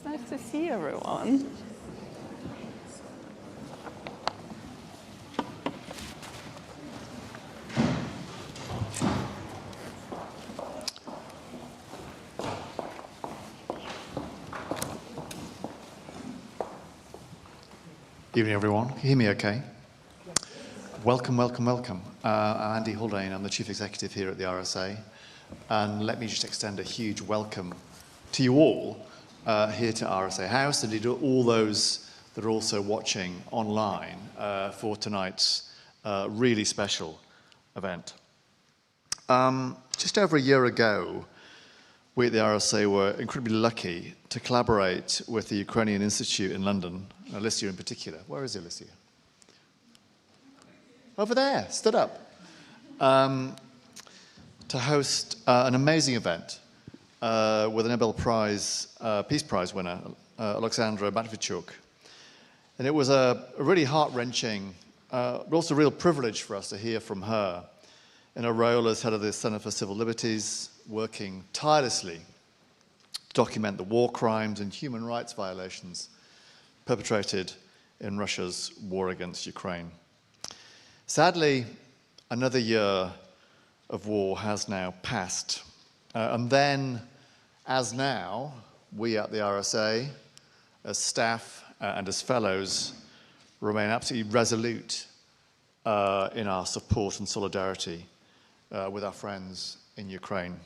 It's nice to see everyone. Evening, everyone. Can you hear me okay? Welcome, welcome, welcome. I'm Andy Haldane. I'm the Chief Executive here at the RSA. And let me just extend a huge welcome to you all here to RSA House, and to all those that are also watching online for tonight's really special event. Just over a year ago, we at the RSA were incredibly lucky to collaborate with the Ukrainian Institute in London, Alicia in particular. Where is Alicia? Over there, stood up. To host an amazing event with a Nobel Prize, Peace Prize winner, Alexandra Matvichuk. And it was a really heart-wrenching, but also a real privilege for us to hear from her in her role as head of the Center for Civil Liberties, working tirelessly to document the war crimes and human rights violations perpetrated in Russia's war against Ukraine. Sadly, another year of war has now passed. And then, as now, we at the RSA, as staff and as fellows, remain absolutely resolute in our support and solidarity with our friends in Ukraine.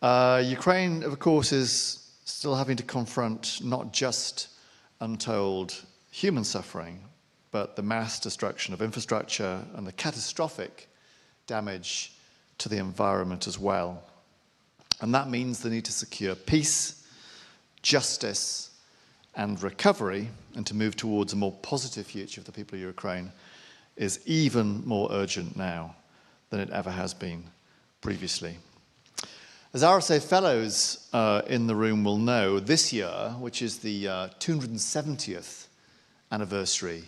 Ukraine, of course, is still having to confront not just untold human suffering, but the mass destruction of infrastructure and the catastrophic damage to the environment as well. And that means the need to secure peace, justice, and recovery, and to move towards a more positive future for the people of Ukraine, is even more urgent now than it ever has been previously. As RSA fellows in the room will know, this year, which is the 270th anniversary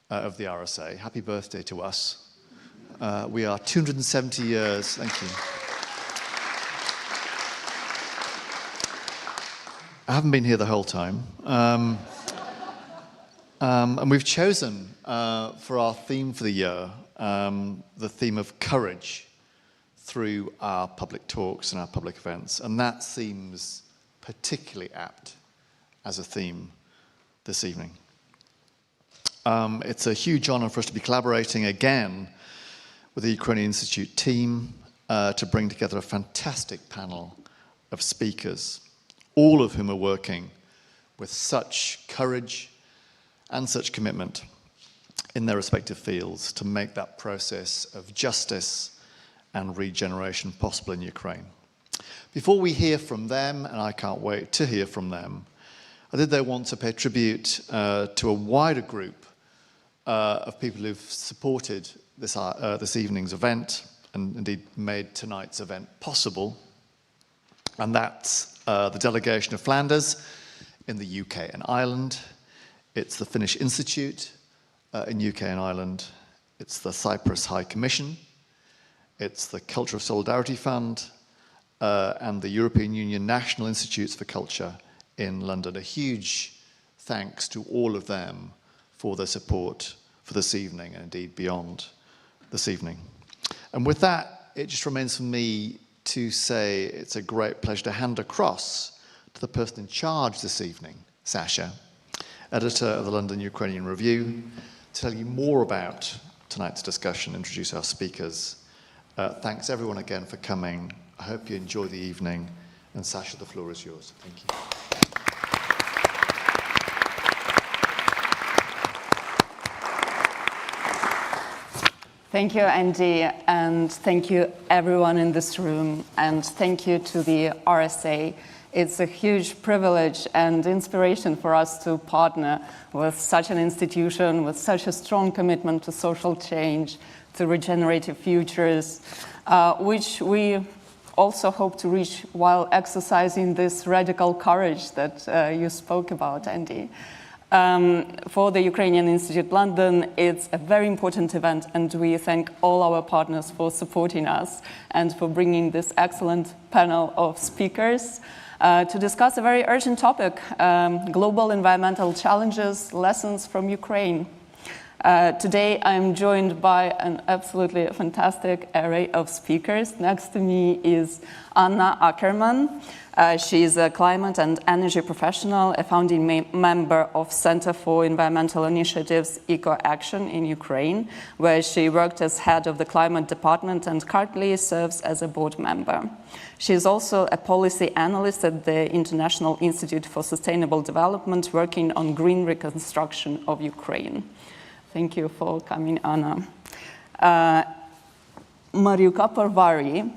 of the RSA, happy birthday to us. We are 270 years, thank you. I haven't been here the whole time. And we've chosen for our theme for the year, the theme of courage through our public talks and our public events. And that seems particularly apt as a theme this evening. It's a huge honor for us to be collaborating again with the Ukrainian Institute team to bring together a fantastic panel of speakers, all of whom are working with such courage and such commitment in their respective fields to make that process of justice and regeneration possible in Ukraine. Before we hear from them, and I can't wait to hear from them, I did though want to pay tribute to a wider group of people who've supported this evening's event, and indeed made tonight's event possible. And that's the delegation of Flanders in the UK and Ireland. It's the Finnish Institute in UK and Ireland. It's the Cyprus High Commission. It's the Culture of Solidarity Fund and the European Union National Institutes for Culture in London. A huge thanks to all of them for their support for this evening and indeed beyond this evening. And with that, it just remains for me to say it's a great pleasure to hand across to the person in charge this evening, Sasha, editor of the London Ukrainian Review, to tell you more about tonight's discussion, introduce our speakers. Thanks everyone again for coming. I hope you enjoy the evening. And Sasha, the floor is yours. Thank you. Thank you, Andy, and thank you everyone in this room, and thank you to the RSA. It's a huge privilege and inspiration for us to partner with such an institution, with such a strong commitment to social change, to regenerative futures, which we also hope to reach while exercising this radical courage that you spoke about, Andy. For the Ukrainian Institute London, it's a very important event, and we thank all our partners for supporting us and for bringing this excellent panel of speakers. to discuss a very urgent topic, global environmental challenges, lessons from Ukraine. Today I'm joined by an absolutely fantastic array of speakers. Next to me is Anna Ackerman. She is a climate and energy professional, a founding member of Center for Environmental Initiatives Eco-Action in Ukraine, where she worked as head of the climate department and currently serves as a board member. She is also a policy analyst at the International Institute for Sustainable Development, working on green reconstruction of Ukraine. Thank you for coming, Anna. Mariuka Parvari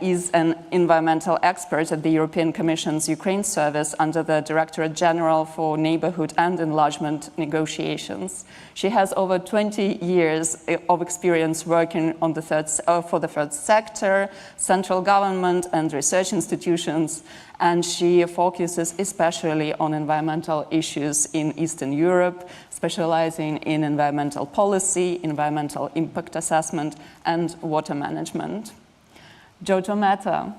is an environmental expert at the European Commission's Ukraine Service under the Directorate General for Neighborhood and Enlargement Negotiations. She has over 20 years of experience working on for the third sector, central government and research institutions, and she focuses especially on environmental issues in Eastern Europe, specializing in environmental policy, environmental impact assessment, and water management. Jojo Mehta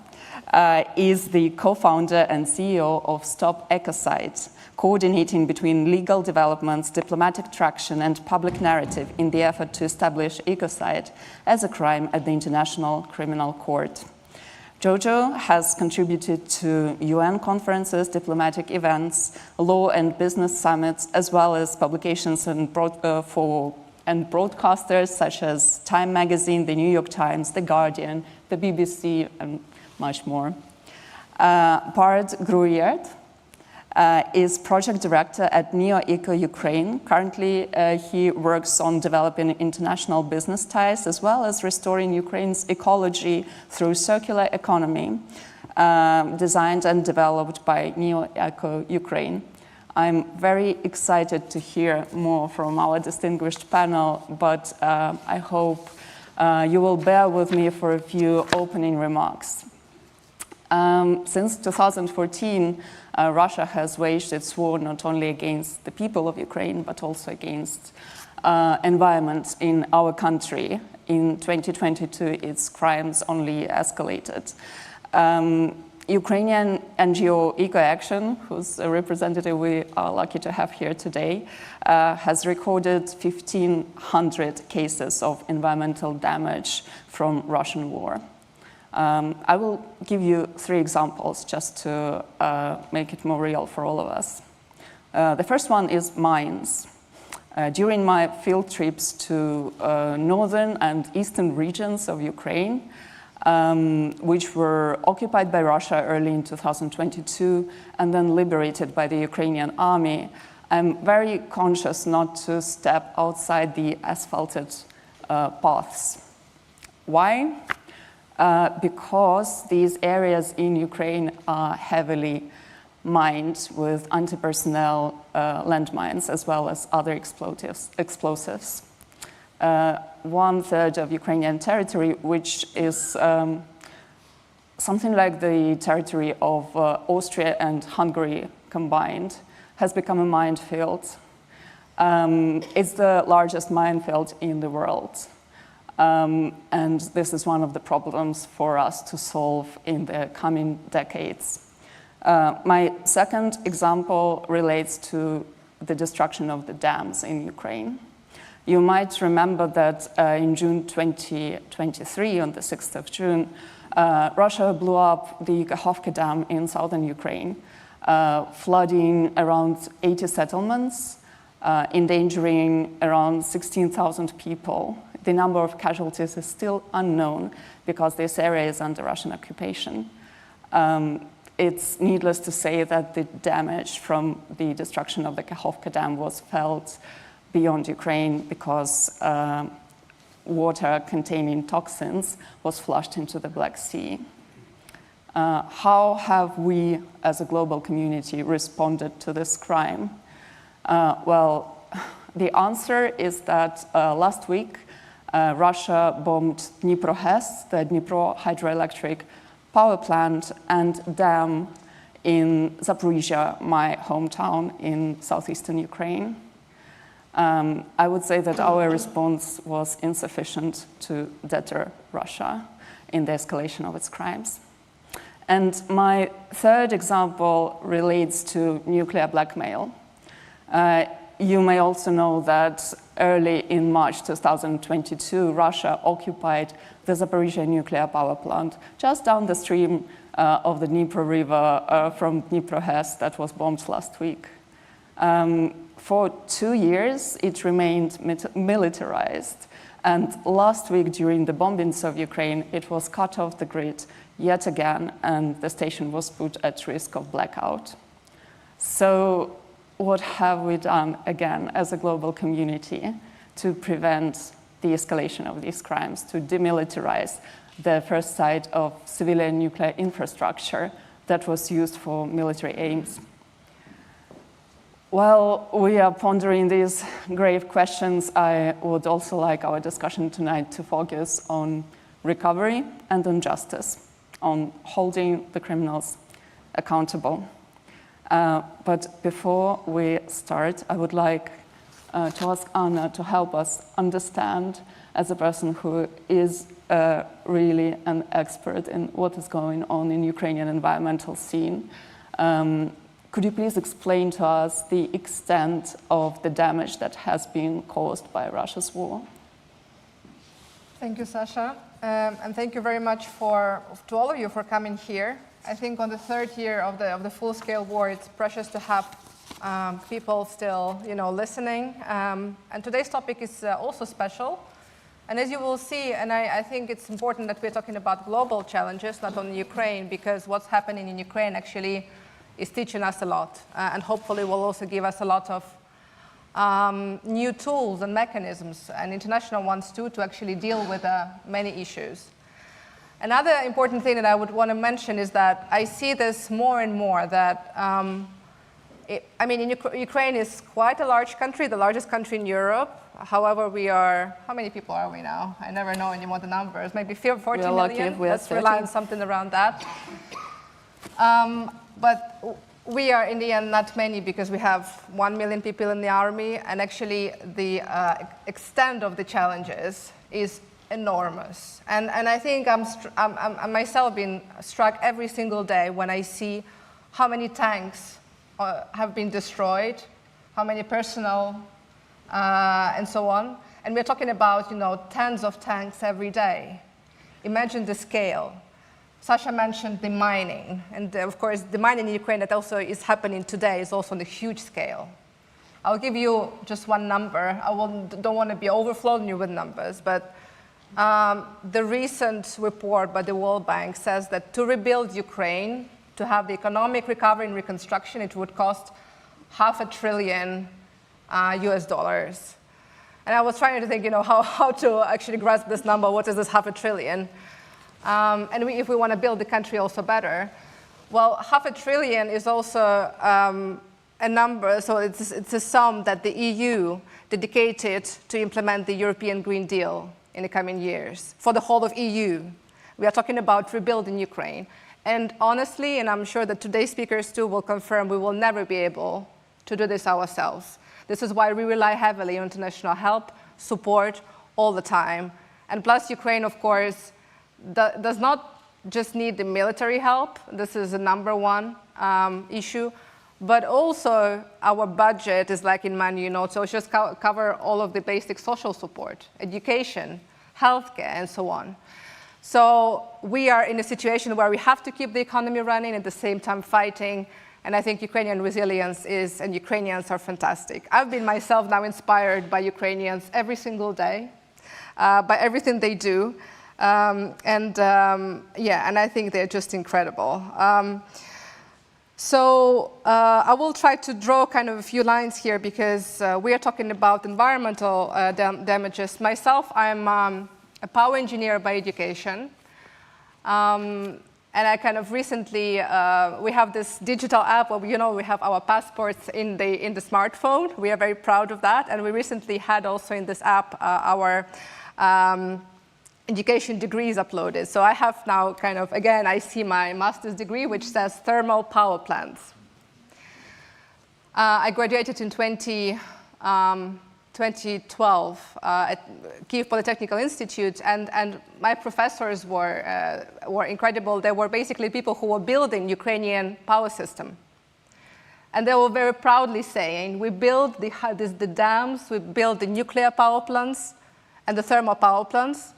is the co-founder and CEO of Stop Ecocide, coordinating between legal developments, diplomatic traction, and public narrative in the effort to establish ecocide as a crime at the International Criminal Court. Jojo has contributed to UN conferences, diplomatic events, law and business summits, as well as publications and broadcasters such as Time Magazine, the New York Times, The Guardian, the BBC, and much more. Part Gruyert is project director at Neo-Eco Ukraine. Currently, he works on developing international business ties as well as restoring Ukraine's ecology through circular economy, designed and developed by Neo-Eco Ukraine. I'm very excited to hear more from our distinguished panel, but I hope you will bear with me for a few opening remarks. Since 2014, Russia has waged its war not only against the people of Ukraine, but also against environment in our country. In 2022, its crimes only escalated. Ukrainian NGO Eco-Action, whose representative we are lucky to have here today, has recorded 1,500 cases of environmental damage from Russian war. I will give you 3 examples just to make it more real for all of us. The first one is mines. During my field trips to northern and eastern regions of Ukraine, which were occupied by Russia early in 2022 and then liberated by the Ukrainian army, I'm very conscious not to step outside the asphalted paths. Why? Because these areas in Ukraine are heavily mined with anti-personnel landmines as well as other explosives. 1/3 of Ukrainian territory, which is something like the territory of Austria and Hungary combined, has become a minefield. It's the largest minefield in the world. And this is one of the problems for us to solve in the coming decades. My second example relates to the destruction of the dams in Ukraine. You might remember that in June 2023, on the 6th of June, Russia blew up the Kakhovka Dam in southern Ukraine, flooding around 80 settlements, endangering around 16,000 people. The number of casualties is still unknown because this area is under Russian occupation. It's needless to say that the damage from the destruction of the Kakhovka Dam was felt beyond Ukraine because water containing toxins was flushed into the Black Sea. How have we as a global community responded to this crime? Well, the answer is that last week Russia bombed Dnipro-HES, the Dnipro hydroelectric power plant, and dam in Zaporizhia, my hometown in southeastern Ukraine. I would say that our response was insufficient to deter Russia in the escalation of its crimes. And my third example relates to nuclear blackmail. You may also know that early in March 2022, Russia occupied the Zaporizhzhia nuclear power plant just down the stream of the Dnieper River from Dnipro that was bombed last week. For 2 years, it remained militarized. And last week, during the bombings of Ukraine, it was cut off the grid yet again, and the station was put at risk of blackout. So what have we done again as a global community to prevent the escalation of these crimes, to demilitarize the first site of civilian nuclear infrastructure that was used for military aims? While we are pondering these grave questions, I would also like our discussion tonight to focus on recovery and on justice, on holding the criminals accountable. But before we start, I would like to ask Anna to help us understand, as a person who is really an expert in what is going on in Ukrainian environmental scene. Could you please explain to us the extent of the damage that has been caused by Russia's war? Thank you, Sasha. And thank you very much to all of you for coming here. I think on the third year of the full-scale war, it's precious to have people still, listening. And today's topic is also special. And as you will see, and I think it's important that we're talking about global challenges, not only Ukraine, because what's happening in Ukraine actually is teaching us a lot, and hopefully will also give us a lot of new tools and mechanisms, and international ones too, to actually deal with many issues. Another important thing that I would want to mention is that I see this more and more, that, Ukraine is quite a large country, the largest country in Europe. However, how many people are we now? I never know anymore the numbers, maybe 14 million. Let's rely on something around that. But we are, in the end, not many, because we have 1 million people in the army, and actually the extent of the challenges is enormous. And I think I'm myself being struck every single day when I see how many tanks have been destroyed, how many personnel, and so on. And we're talking about, tens of tanks every day. Imagine the scale. Sasha mentioned the mining, and of course the mining in Ukraine that also is happening today is also on a huge scale. I'll give you just one number. I don't want to be overflowing you with numbers, but the recent report by the World Bank says that to rebuild Ukraine, to have the economic recovery and reconstruction, it would cost $500 billion US. And I was trying to think, how to actually grasp this number. What is this $500 billion? And if we want to build the country also better, well, $500 billion is also a number, so it's a sum that the EU dedicated to implement the European Green Deal in the coming years for the whole of EU. We are talking about rebuilding Ukraine. And honestly, and I'm sure that today's speakers too will confirm, we will never be able to do this ourselves. This is why we rely heavily on international help, support all the time. And plus, Ukraine, of course, does not just need the military help. This is the number one issue. But also, our budget is lacking money, so it's just cover all of the basic social support, education, healthcare, and so on. So we are in a situation where we have to keep the economy running, at the same time fighting. And I think Ukrainian resilience and Ukrainians are fantastic. I've been myself now inspired by Ukrainians every single day, by everything they do. And I think they're just incredible. So I will try to draw kind of a few lines here, because we are talking about environmental damages. Myself, I'm a power engineer by education. And I kind of recently, we have this digital app where, we have our passports in the smartphone. We are very proud of that. And we recently had also in this app our education degrees uploaded. So I have now kind of, again, I see my master's degree, which says thermal power plants. I graduated in 2010, 2012 at Kyiv Polytechnical Institute, and my professors were incredible. They were basically people who were building Ukrainian power system. And they were very proudly saying, we built the dams, we built the nuclear power plants and the thermal power plants,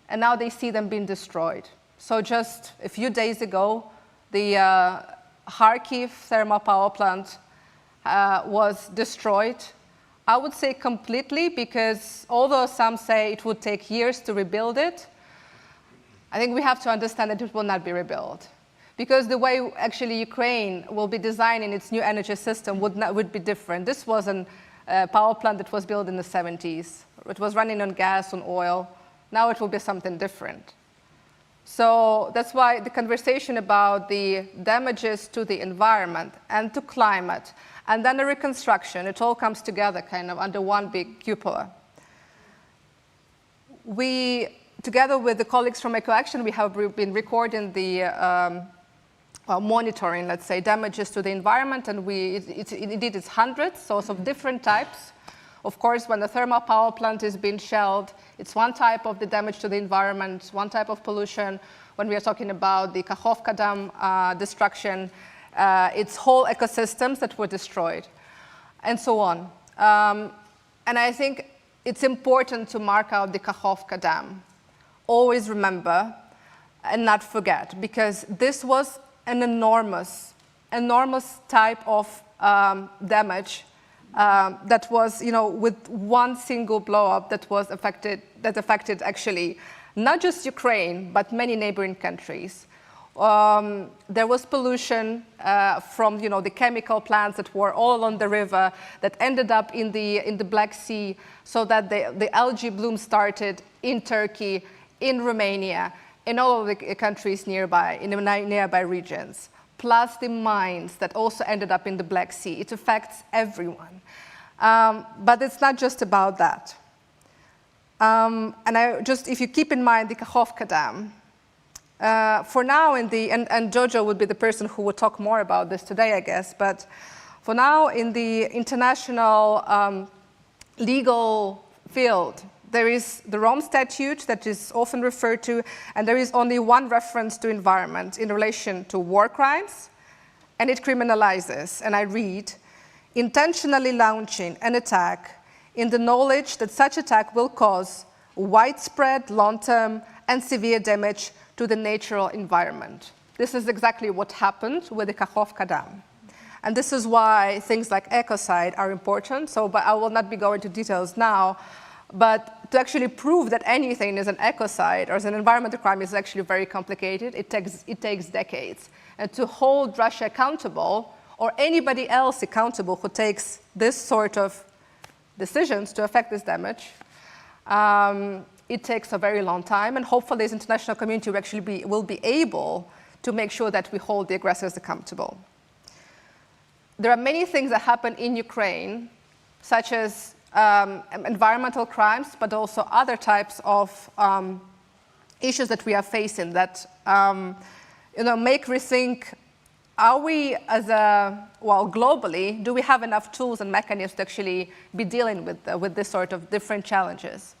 and now they see them being destroyed. So just a few days ago, the Kharkiv thermal power plant was destroyed. I would say completely, because although some say it would take years to rebuild it, I think we have to understand that it will not be rebuilt. Because the way actually Ukraine will be designing its new energy system would be different. This was a power plant that was built in the 70s. It was running on gas, on oil. Now it will be something different. So that's why the conversation about the damages to the environment and to climate, and then the reconstruction, it all comes together kind of under one big cupola. We, together with the colleagues from EcoAction, we have been recording the monitoring, let's say, damages to the environment, and indeed it's hundreds, so of different types. Of course, when the thermal power plant is being shelled, it's one type of the damage to the environment, one type of pollution. When we are talking about the Kakhovka Dam destruction, it's whole ecosystems that were destroyed, and so on. And I think it's important to mark out the Kakhovka Dam. Always remember and not forget, because this was an enormous type of damage that was, with one single blow-up that affected actually not just Ukraine, but many neighboring countries. There was pollution from, the chemical plants that were all along the river that ended up in the Black Sea, so that the algae bloom started in Turkey, in Romania, in all of the countries nearby, in the nearby regions, plus the mines that also ended up in the Black Sea. It affects everyone. But it's not just about that. And if you keep in mind the Kakhovka Dam, for now, and Jojo would be the person who would talk more about this today, I guess, but for now, in the international legal field, there is the Rome Statute that is often referred to, and there is only one reference to environment in relation to war crimes, and it criminalizes, and I read, intentionally launching an attack in the knowledge that such attack will cause widespread, long-term, and severe damage to the natural environment. This is exactly what happened with the Kakhovka Dam. And this is why things like ecocide are important, but I will not be going into details now. But to actually prove that anything is an ecocide or is an environmental crime is actually very complicated. It takes decades. And to hold Russia accountable, or anybody else accountable who takes this sort of decisions to affect this damage, it takes a very long time. And hopefully this international community will be able to make sure that we hold the aggressors accountable. There are many things that happen in Ukraine, such as environmental crimes, but also other types of issues that we are facing that make me think, are we globally, do we have enough tools and mechanisms to actually be dealing with this sort of different challenges?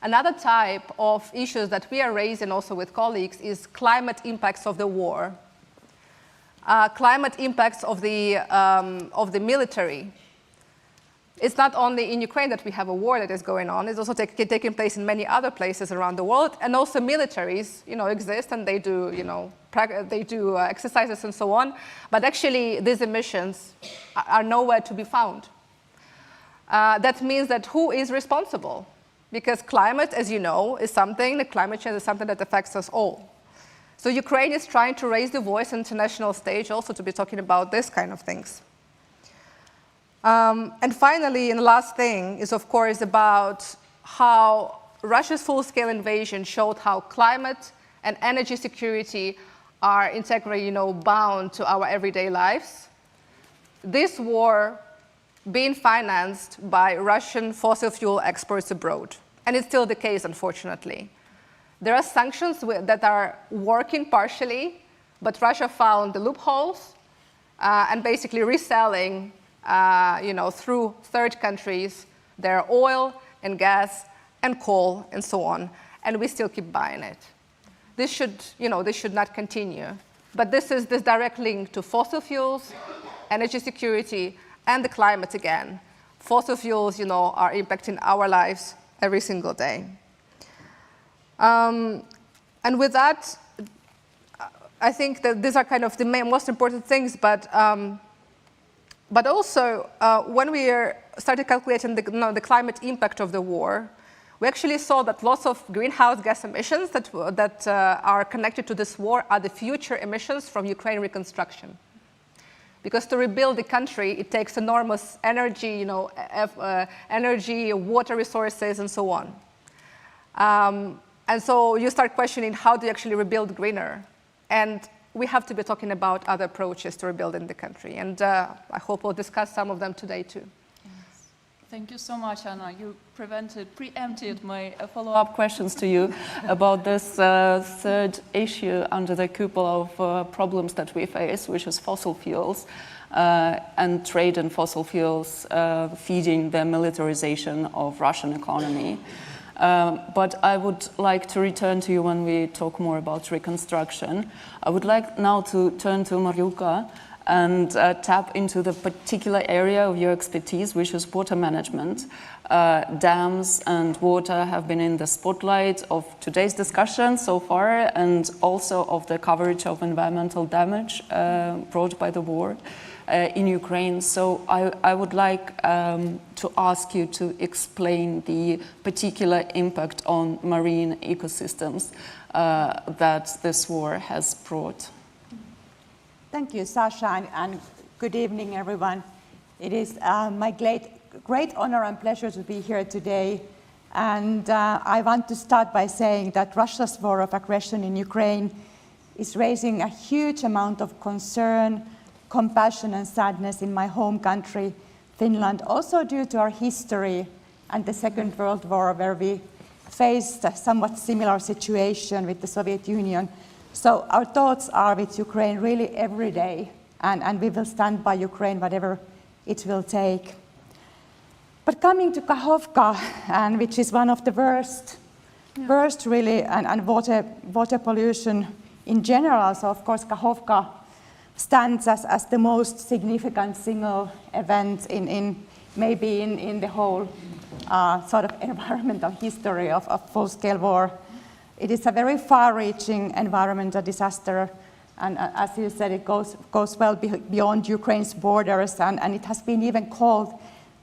Another type of issues that we are raising also with colleagues is climate impacts of the war, climate impacts of the military. It's not only in Ukraine that we have a war that is going on, it's also taking place in many other places around the world, and also militaries, exist, and they do, exercises and so on, but actually these emissions are nowhere to be found. That means that who is responsible? Because climate, as you know, climate change is something that affects us all. So Ukraine is trying to raise the voice on the international stage also to be talking about this kind of things. And finally, and the last thing is, of course, about how Russia's full-scale invasion showed how climate and energy security are integrally, bound to our everyday lives. This war being financed by Russian fossil fuel exports abroad. And it's still the case, unfortunately. There are sanctions that are working partially, but Russia found the loopholes and basically reselling through third countries There are oil and gas and coal and so on, and we still keep buying it. This should not continue. But this is this direct link to fossil fuels, energy security, and the climate again. Fossil fuels, are impacting our lives every single day. And with that, I think that these are kind of the most important things, but also when we started calculating the climate impact of the war, we actually saw that lots of greenhouse gas emissions that are connected to this war are the future emissions from Ukraine reconstruction. Because to rebuild the country, it takes enormous energy, energy, water resources, and so on. And so you start questioning, how do you actually rebuild greener? And we have to be talking about other approaches to rebuilding the country. And I hope we'll discuss some of them today, too. Yes. Thank you so much, Anna. You preempted my follow-up questions to you about this third issue under the cupola of problems that we face, which is fossil fuels and trade in fossil fuels feeding the militarization of Russian economy. But I would like to return to you when we talk more about reconstruction. I would like now to turn to Marjuka and tap into the particular area of your expertise, which is water management. Dams and water have been in the spotlight of today's discussion so far, and also of the coverage of environmental damage brought by the war in Ukraine. So I would like to ask you to explain the particular impact on marine ecosystems that this war has brought. Thank you, Sasha, and good evening, everyone. It is my great honor and pleasure to be here today. And I want to start by saying that Russia's war of aggression in Ukraine is raising a huge amount of concern, compassion, and sadness in my home country, Finland, also due to our history and the Second World War, where we faced a somewhat similar situation with the Soviet Union. So our thoughts are with Ukraine really every day, and we will stand by Ukraine, whatever it will take. But coming to Kakhovka, and which is one of the worst really, and water pollution in general. So of course, Kakhovka stands as the most significant single event in the whole sort of environmental history of full-scale war. It is a very far-reaching environmental disaster, and as you said, it goes well beyond Ukraine's borders, and it has been even called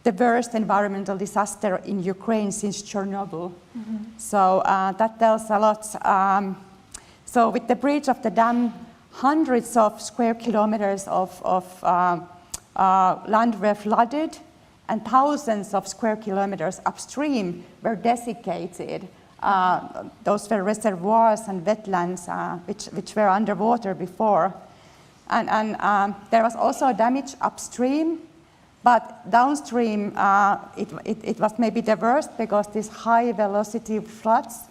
the worst environmental disaster in Ukraine since Chernobyl. Mm-hmm. So that tells a lot. So with the breach of the dam, hundreds of square kilometers of land were flooded, and thousands of square kilometers upstream were desiccated. Those were reservoirs and wetlands which were underwater before. And there was also damage upstream, but downstream it was maybe the worst, because these high velocity floods,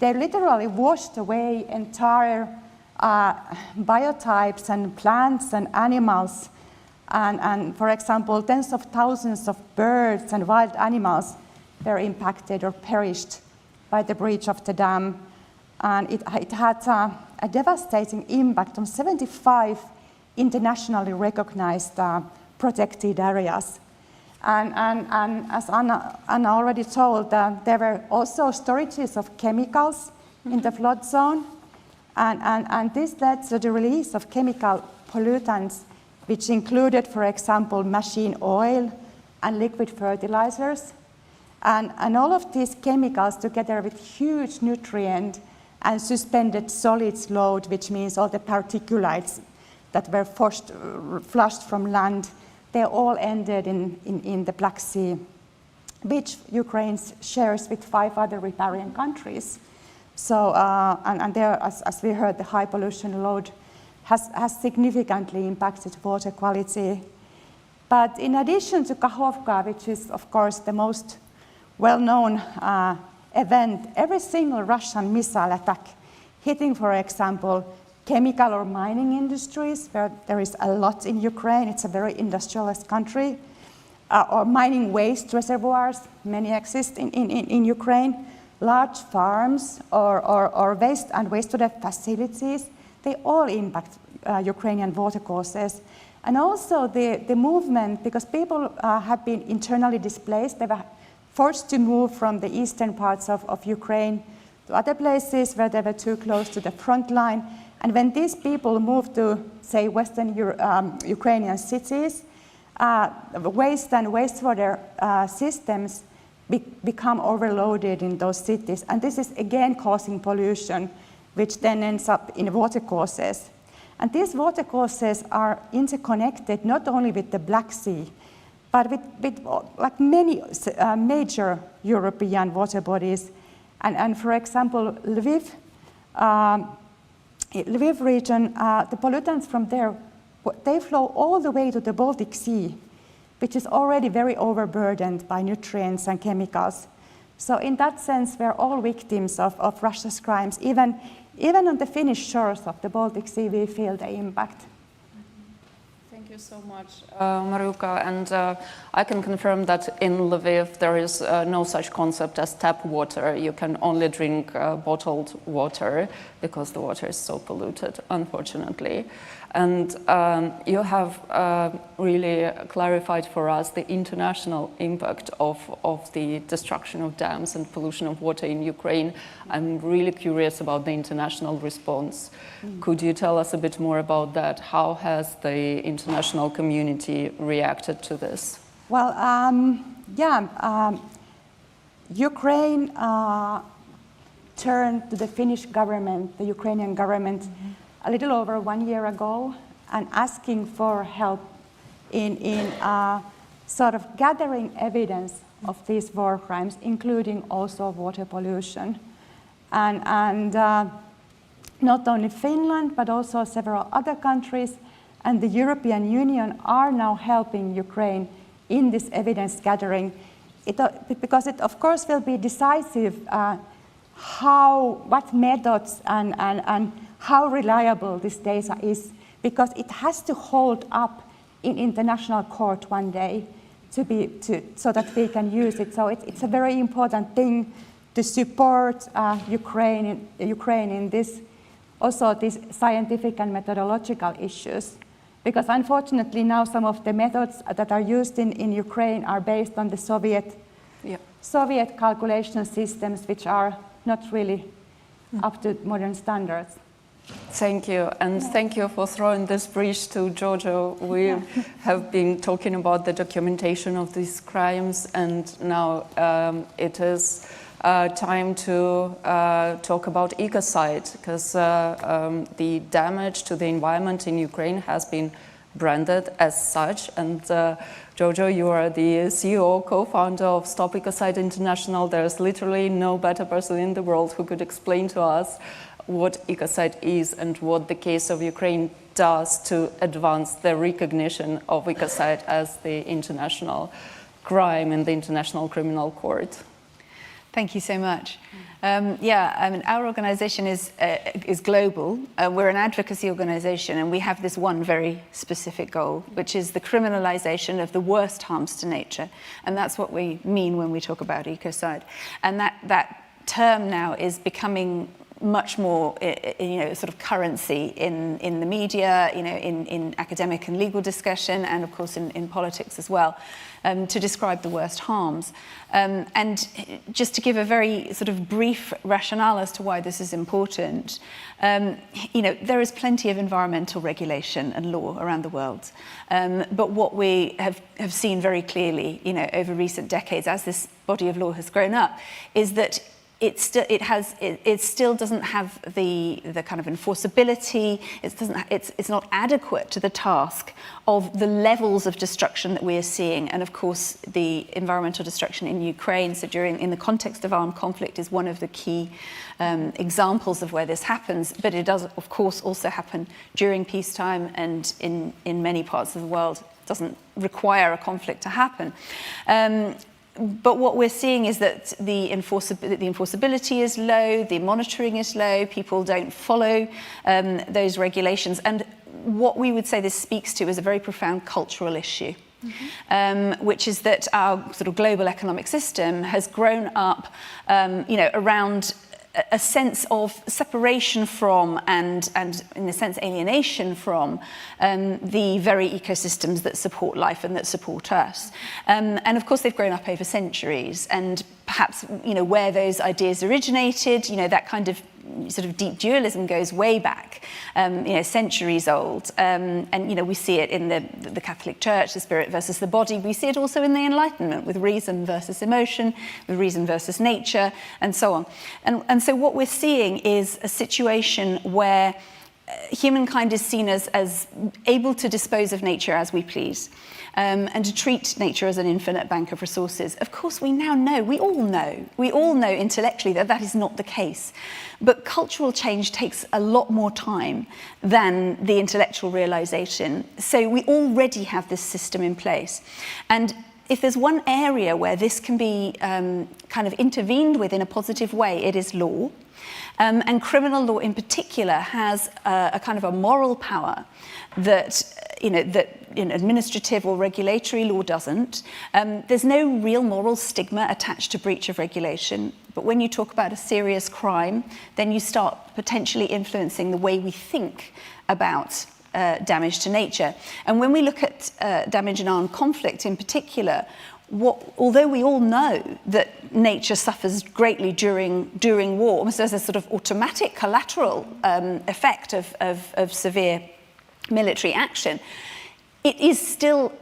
they literally washed away entire biotypes and plants and animals. And for example, tens of thousands of birds and wild animals were impacted or perished by the breach of the dam. And it had a devastating impact on 75 internationally recognized protected areas. And as Anna already told, there were also storages of chemicals in the flood zone. And this led to the release of chemical pollutants, which included, for example, machine oil and liquid fertilizers. And all of these chemicals, together with huge nutrient and suspended solids load, which means all the particulates that were flushed from land, they all ended in the Black Sea, which Ukraine shares with 5 other riparian countries. So, and there, as we heard, the high pollution load has significantly impacted water quality. But in addition to Kakhovka, which is, of course, the most well-known event, every single Russian missile attack hitting, for example, chemical or mining industries, where there is a lot in Ukraine, it's a very industrialist country, or mining waste reservoirs, many exist in Ukraine, large farms or waste and wastewater facilities, they all impact Ukrainian watercourses. And also the movement, because people have been internally displaced, they were forced to move from the eastern parts of Ukraine to other places where they were too close to the front line. And when these people move to, say, western Ukrainian cities, waste and wastewater systems become overloaded in those cities. And this is again causing pollution, which then ends up in watercourses. And these watercourses are interconnected not only with the Black Sea, but with like many major European water bodies. And for example, Lviv region, the pollutants from there, they flow all the way to the Baltic Sea, which is already very overburdened by nutrients and chemicals. So in that sense, we're all victims of Russia's crimes. Even on the Finnish shores of the Baltic Sea, we feel the impact. Thank you so much, Mariuka. And I can confirm that in Lviv, there is no such concept as tap water. You can only drink bottled water because the water is so polluted, unfortunately. And you have really clarified for us the international impact of the destruction of dams and pollution of water in Ukraine. I'm really curious about the international response. Could you tell us a bit more about that? How has the international community reacted to this? Well, Ukraine turned to the Finnish government, the Ukrainian government, a little over 1 year ago, and asking for help in sort of gathering evidence of these war crimes, including also water pollution. And not only Finland, but also several other countries and the European Union are now helping Ukraine in this evidence gathering, because it of course will be decisive what methods and how reliable this data is, because it has to hold up in international court one day so that we can use it. So it's a very important thing to support Ukraine in this, also these scientific and methodological issues. Because unfortunately now some of the methods that are used in Ukraine are based on the Soviet calculation systems, which are not really up to modern standards. Thank you, and thank you for throwing this bridge to Giorgio. We have been talking about the documentation of these crimes, and now it is time to talk about ecocide, because the damage to the environment in Ukraine has been branded as such. And Giorgio, you are the CEO, co-founder of Stop Ecocide International. There's literally no better person in the world who could explain to us what ecocide is and what the case of Ukraine does to advance the recognition of ecocide as the international crime in the International Criminal Court. Thank you so much. Our organization is global. We're an advocacy organization, and we have this one very specific goal, which is the criminalization of the worst harms to nature. And that's what we mean when we talk about ecocide. And that term now is becoming much more, sort of currency in the media, in academic and legal discussion, and of course in politics as well, to describe the worst harms. And just to give a very sort of brief rationale as to why this is important, there is plenty of environmental regulation and law around the world. But what we have seen very clearly, over recent decades, as this body of law has grown up, is that it still doesn't have the kind of enforceability. It's not adequate to the task of the levels of destruction that we are seeing. And of course, the environmental destruction in Ukraine, so in the context of armed conflict, is one of the key examples of where this happens. But it does, of course, also happen during peacetime, and in many parts of the world, it doesn't require a conflict to happen. But what we're seeing is that the enforceability is low, the monitoring is low, people don't follow those regulations. And what we would say this speaks to is a very profound cultural issue. which is that our sort of global economic system has grown up, around a sense of separation from and in a sense alienation from the very ecosystems that support life and that support us. And of course they've grown up over centuries, and perhaps where those ideas originated, that kind of sort of deep dualism goes way back, centuries old, and we see it in the Catholic Church, the spirit versus the body. We see it also in the Enlightenment with reason versus emotion, with reason versus nature, and so on. And so what we're seeing is a situation where humankind is seen as able to dispose of nature as we please. And to treat nature as an infinite bank of resources. Of course, we all know intellectually that is not the case. But cultural change takes a lot more time than the intellectual realization. So we already have this system in place. And if there's one area where this can be kind of intervened with in a positive way, it is law. And criminal law in particular has a kind of a moral power that administrative or regulatory law doesn't. There's no real moral stigma attached to breach of regulation. But when you talk about a serious crime, then you start potentially influencing the way we think about damage to nature. And when we look at damage in armed conflict in particular, although we all know that nature suffers greatly during war, almost as a sort of automatic collateral effect of severe military action, it is still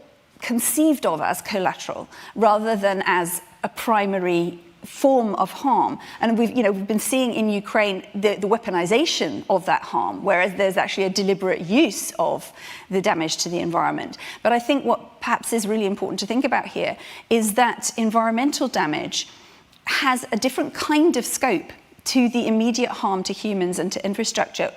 conceived of as collateral rather than as a primary form of harm. And we've been seeing in Ukraine the weaponization of that harm, whereas there's actually a deliberate use of the damage to the environment. But I think what perhaps is really important to think about here is that environmental damage has a different kind of scope to the immediate harm to humans and to infrastructure,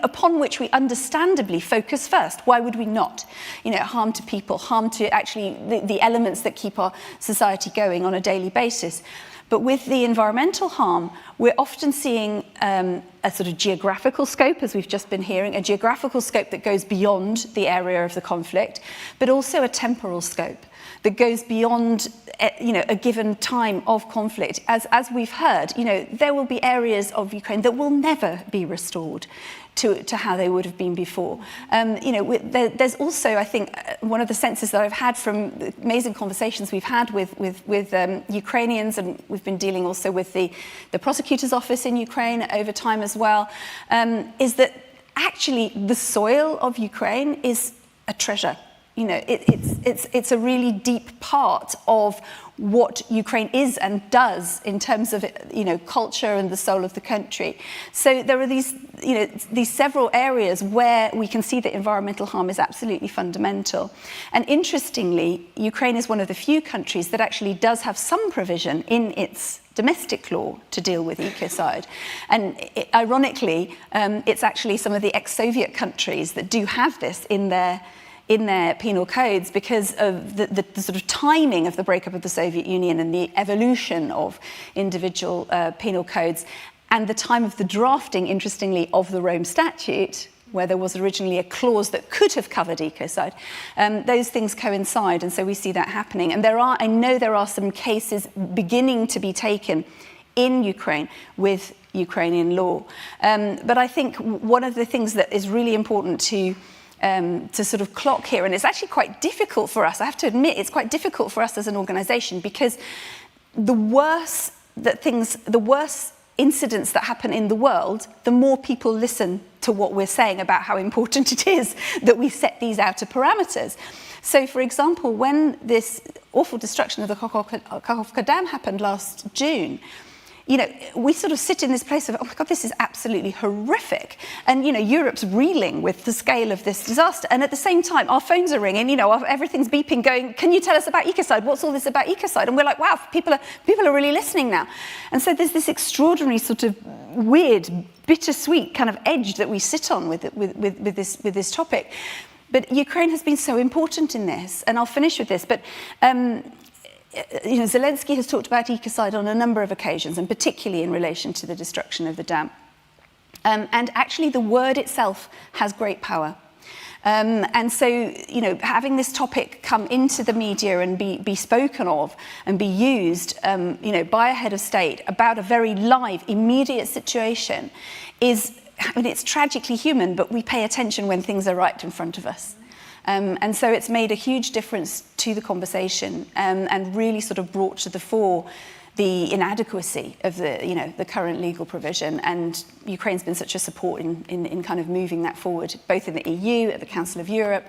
upon which we understandably focus first. Why would we not? Harm to people, harm to actually the elements that keep our society going on a daily basis. But with the environmental harm, we're often seeing a sort of geographical scope, as we've just been hearing, a geographical scope that goes beyond the area of the conflict, but also a temporal scope that goes beyond a given time of conflict. As we've heard, there will be areas of Ukraine that will never be restored to how they would have been before. There's also, I think, one of the senses that I've had from the amazing conversations we've had with Ukrainians, and we've been dealing also with the prosecutor's office in Ukraine over time as well, is that actually the soil of Ukraine is a treasure. It's a really deep part of what Ukraine is and does in terms of culture and the soul of the country. So there are these several areas where we can see that environmental harm is absolutely fundamental. And interestingly, Ukraine is one of the few countries that actually does have some provision in its domestic law to deal with ecocide. And ironically, it's actually some of the ex-Soviet countries that do have this in their penal codes because of the sort of timing of the breakup of the Soviet Union and the evolution of individual penal codes, and the time of the drafting, interestingly, of the Rome Statute, where there was originally a clause that could have covered ecocide. Those things coincide, and so we see that happening. And I know there are some cases beginning to be taken in Ukraine with Ukrainian law. But I think one of the things that is really important to sort of clock here, and it's actually quite difficult for us, I have to admit, it's quite difficult for us as an organisation, because the worse incidents that happen in the world, the more people listen to what we're saying about how important it is that we set these outer parameters. So, for example, when this awful destruction of the Kakhovka Dam happened last June, we sort of sit in this place of, oh my God, this is absolutely horrific. And, Europe's reeling with the scale of this disaster. And at the same time, our phones are ringing, everything's beeping, going, can you tell us about ecocide? What's all this about ecocide? And we're like, wow, people are really listening now. And so there's this extraordinary sort of weird, bittersweet kind of edge that we sit on with this topic. But Ukraine has been so important in this. And I'll finish with this. But Zelensky has talked about ecocide on a number of occasions, and particularly in relation to the destruction of the dam. And actually, the word itself has great power. And so, you know, having this topic come into the media and be spoken of and be used, you know, by a head of state about a very live, immediate situation is, I mean, it's tragically human, but we pay attention when things are right in front of us. And so it's made a huge difference to the conversation and really sort of brought to the fore the inadequacy of the, you know, the current legal provision, and Ukraine's been such a support in kind of moving that forward, both in the EU, at the Council of Europe,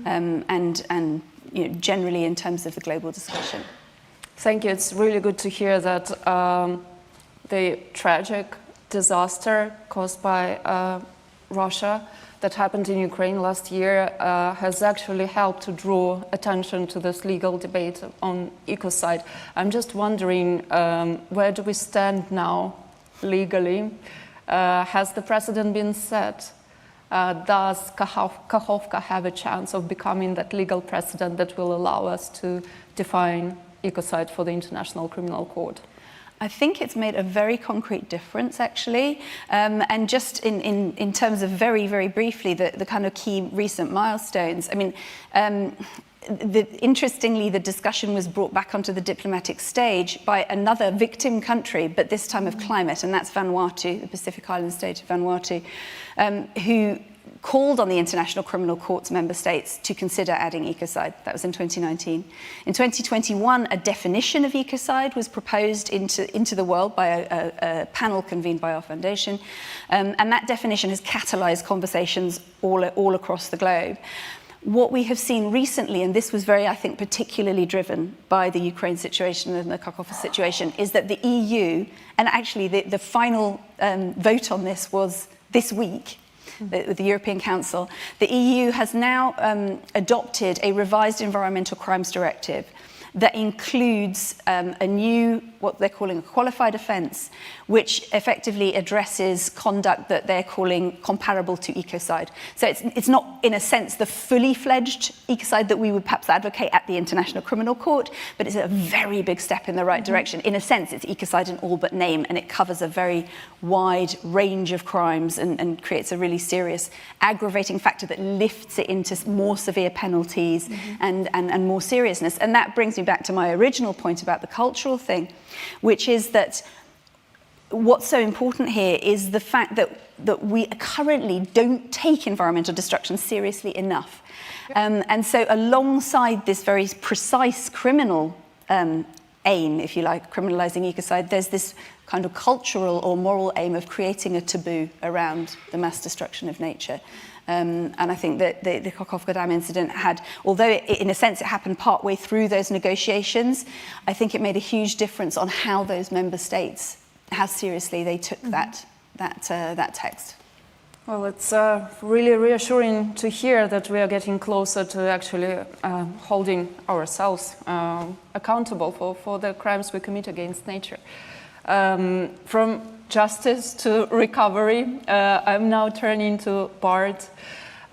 and you know, generally in terms of the global discussion. Thank you. It's really good to hear that the tragic disaster caused by Russia that happened in Ukraine last year has actually helped to draw attention to this legal debate on ecocide. I'm just wondering, where do we stand now legally? Has the precedent been set? Does Kakhovka have a chance of becoming that legal precedent that will allow us to define ecocide for the International Criminal Court? I think it's made a very concrete difference, actually. And just in terms of very, very briefly, the kind of key recent milestones. I mean, interestingly, the discussion was brought back onto the diplomatic stage by another victim country, but this time of climate, and that's Vanuatu, the Pacific Island state of Vanuatu, who called on the International Criminal Court's member states to consider adding ecocide. That was in 2019. In 2021, a definition of ecocide was proposed into the world by a panel convened by our foundation, and that definition has catalyzed conversations all across the globe. What we have seen recently, and this was very, I think, particularly driven by the Ukraine situation and the Kakhovka situation, is that the EU, and actually the final vote on this was this week, with the European Council, the EU has now adopted a revised environmental crimes directive that includes a new, what they're calling a qualified offence, which effectively addresses conduct that they're calling comparable to ecocide. So it's not, in a sense, the fully fledged ecocide that we would perhaps advocate at the International Criminal Court, but it's a very big step in the right direction. In a sense, it's ecocide in all but name, and it covers a very wide range of crimes and creates a really serious aggravating factor that lifts it into more severe penalties and more seriousness. And that brings me back to my original point about the cultural thing, which is that what's so important here is the fact that we currently don't take environmental destruction seriously enough. And so alongside this very precise criminal aim, if you like, criminalizing ecocide, there's this kind of cultural or moral aim of creating a taboo around the mass destruction of nature. And I think that the Kakhovka Dam incident had, although in a sense it happened partway through those negotiations, I think it made a huge difference on how those member states, how seriously they took that text. Well, it's really reassuring to hear that we are getting closer to actually holding ourselves accountable for the crimes we commit against nature. From justice to recovery, I'm now turning to Bart.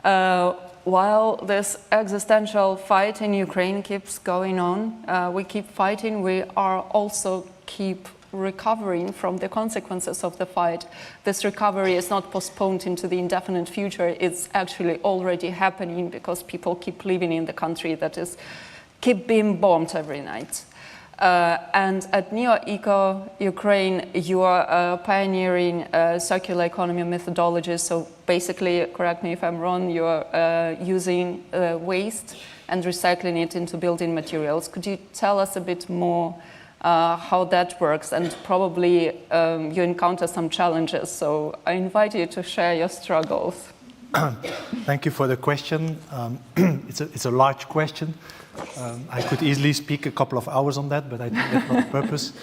While this existential fight in Ukraine keeps going on, we keep fighting, we are also keep recovering from the consequences of the fight. This recovery is not postponed into the indefinite future, it's actually already happening because people keep living in the country that is keep being bombed every night. And at Neo Eco Ukraine, you are pioneering circular economy methodologies. So basically, correct me if I'm wrong, you're using waste and recycling it into building materials. Could you tell us a bit more how that works? And probably you encounter some challenges. So I invite you to share your struggles. Thank you for the question. It's a large question. I could easily speak a couple of hours on that, but I think that's not the purpose.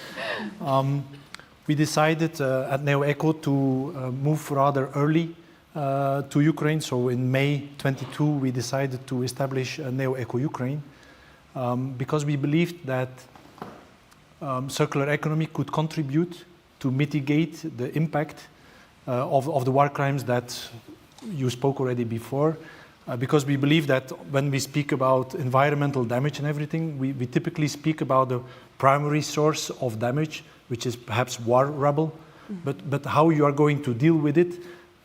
We decided at Neo Eco to move rather early to Ukraine. So in May 22, we decided to establish Neo Eco Ukraine because we believed that circular economy could contribute to mitigate the impact of the war crimes that you spoke already before. Because we believe that when we speak about environmental damage and everything, we typically speak about the primary source of damage, which is perhaps war rubble. But how you are going to deal with it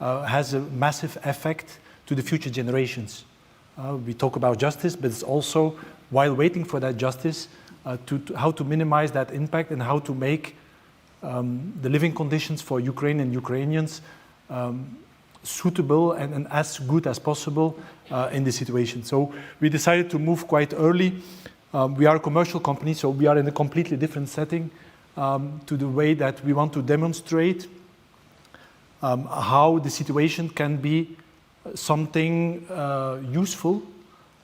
has a massive effect to the future generations. We talk about justice, but it's also, while waiting for that justice, how to minimize that impact and how to make the living conditions for Ukraine and Ukrainians suitable and as good as possible in this situation. So we decided to move quite early. We are a commercial company, so we are in a completely different setting to the way that we want to demonstrate how the situation can be something useful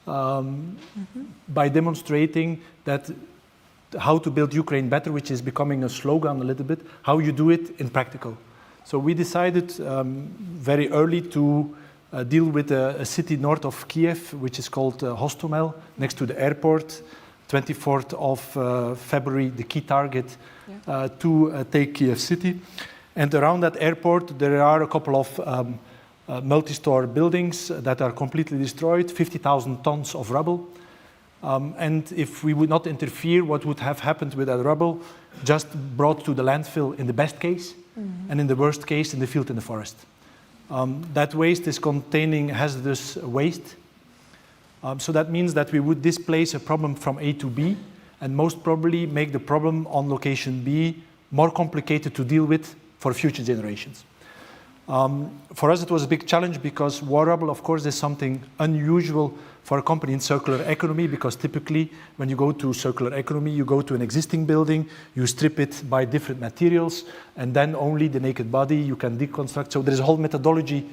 by demonstrating that how to build Ukraine better, which is becoming a slogan a little bit, how you do it in practical. So we decided very early to deal with a city north of Kiev, which is called Hostomel, next to the airport. 24th of February, the key target to take Kiev city. And around that airport, there are a couple of multi-store buildings that are completely destroyed, 50,000 tons of rubble. And if we would not interfere, what would have happened with that rubble? Just brought to the landfill in the best case, and in the worst case, in the field in the forest. That waste is containing hazardous waste. So that means that we would displace a problem from A to B, and most probably make the problem on location B more complicated to deal with for future generations. For us, it was a big challenge because war rubble, of course, is something unusual for a company in circular economy, because typically when you go to circular economy, you go to an existing building, you strip it by different materials, and then only the naked body you can deconstruct. So there is a whole methodology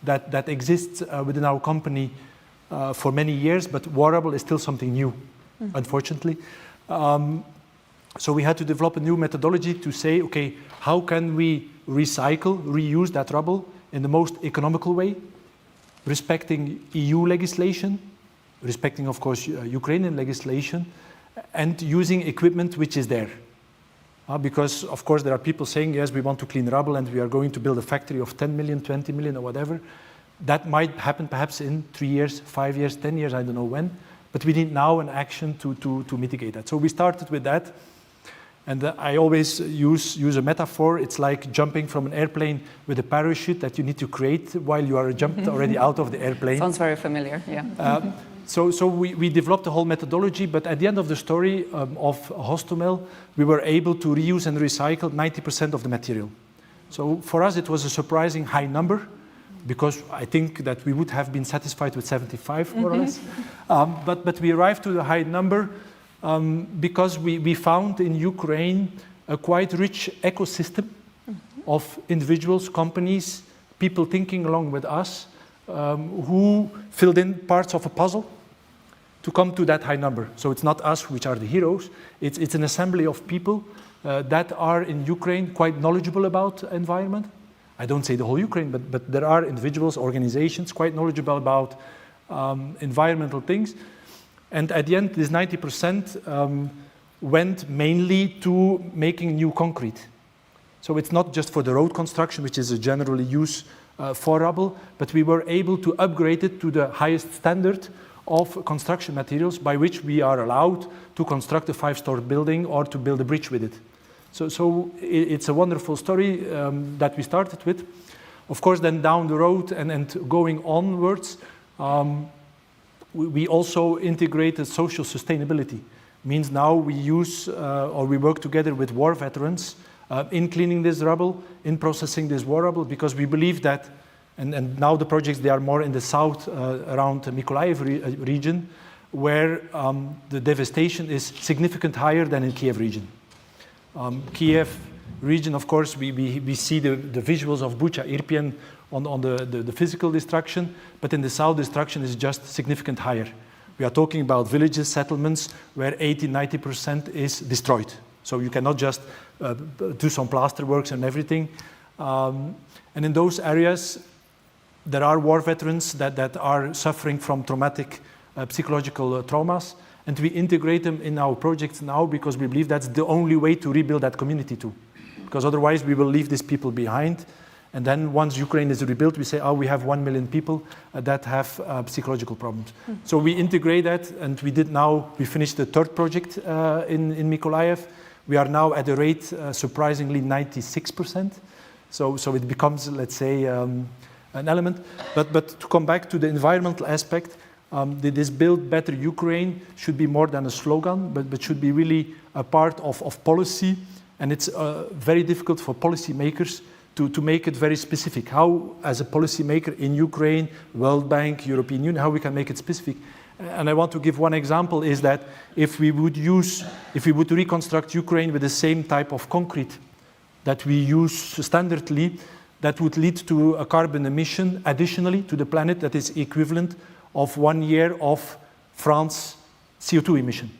that exists within our company for many years, but war rubble is still something new, unfortunately. So we had to develop a new methodology to say, okay, how can we recycle, reuse that rubble in the most economical way, respecting EU legislation, respecting, of course, Ukrainian legislation, and using equipment which is there. Because, of course, there are people saying, yes, we want to clean rubble and we are going to build a factory of 10 million, 20 million, or whatever. That might happen perhaps in 3 years, 5 years, 10 years, I don't know when. But we need now an action to mitigate that. So we started with that. And I always use a metaphor. It's like jumping from an airplane with a parachute that you need to create while you are jumped already out of the airplane. Sounds very familiar, yeah. So we developed a whole methodology, but at the end of the story of Hostomel, we were able to reuse and recycle 90% of the material. So for us, it was a surprising high number, because I think that we would have been satisfied with 75, more or less. But we arrived to the high number because we found in Ukraine a quite rich ecosystem of individuals, companies, people thinking along with us, who filled in parts of a puzzle to come to that high number. So it's not us which are the heroes, it's an assembly of people that are in Ukraine quite knowledgeable about environment. I don't say the whole Ukraine, but there are individuals, organizations quite knowledgeable about environmental things. And at the end, this 90% went mainly to making new concrete. So it's not just for the road construction, which is a generally used for rubble, but we were able to upgrade it to the highest standard of construction materials by which we are allowed to construct a 5-story building or to build a bridge with it. So it's a wonderful story that we started with. Of course, then down the road and going onwards, we also integrated social sustainability. Means now we use or we work together with war veterans in cleaning this rubble, in processing this war rubble, because we believe that, and now the projects, they are more in the south around the Mykolaiv region, where the devastation is significantly higher than in Kiev region. Kiev region, of course, we see the visuals of Bucha, Irpin on the physical destruction, but in the south, destruction is just significantly higher. We are talking about villages, settlements, where 80–90% is destroyed. So you cannot just do some plaster works and everything. And in those areas, there are war veterans that are suffering from traumatic psychological traumas. And we integrate them in our projects now because we believe that's the only way to rebuild that community too. Because otherwise we will leave these people behind. And then once Ukraine is rebuilt, we say, oh, we have 1 million people that have psychological problems. So we integrate that, and we finished the third project in Mykolaiv. We are now at a rate, surprisingly, 96%. So it becomes, let's say, an element. But to come back to the environmental aspect, This Build Better Ukraine should be more than a slogan, but should be really a part of policy. And it's very difficult for policymakers to make it very specific. How, as a policymaker in Ukraine, World Bank, European Union, how we can make it specific. And I want to give one example is that if we would reconstruct Ukraine with the same type of concrete that we use standardly, that would lead to a carbon emission additionally to the planet that is equivalent of 1 year of France CO2 emission.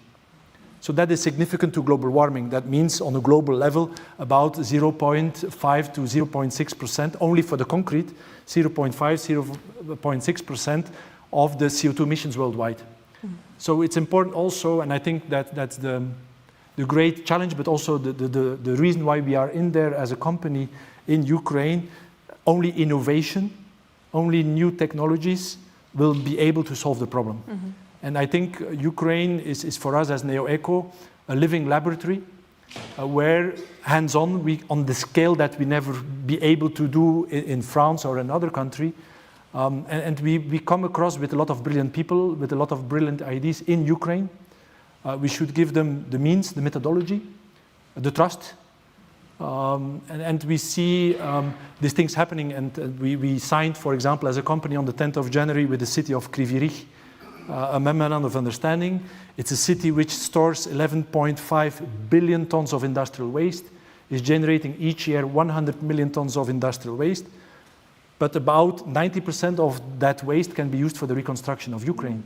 So that is significant to global warming. That means on a global level about 0.5 to 0.6% only for the concrete, 0.5, 0.6% of the CO2 emissions worldwide. So it's important also, and I think that's the great challenge, but also the reason why we are in there as a company in Ukraine. Only innovation, only new technologies will be able to solve the problem. And I think Ukraine is for us as NeoEco a living laboratory where hands-on, on the scale that we never be able to do in France or another country. And we come across with a lot of brilliant people, with a lot of brilliant ideas in Ukraine. We should give them the means, the methodology, the trust. And we see these things happening. And we signed, for example, as a company on the 10th of January with the city of Kryvyi Rih, a memorandum of understanding. It's a city which stores 11.5 billion tons of industrial waste, is generating each year 100 million tons of industrial waste. But about 90% of that waste can be used for the reconstruction of Ukraine.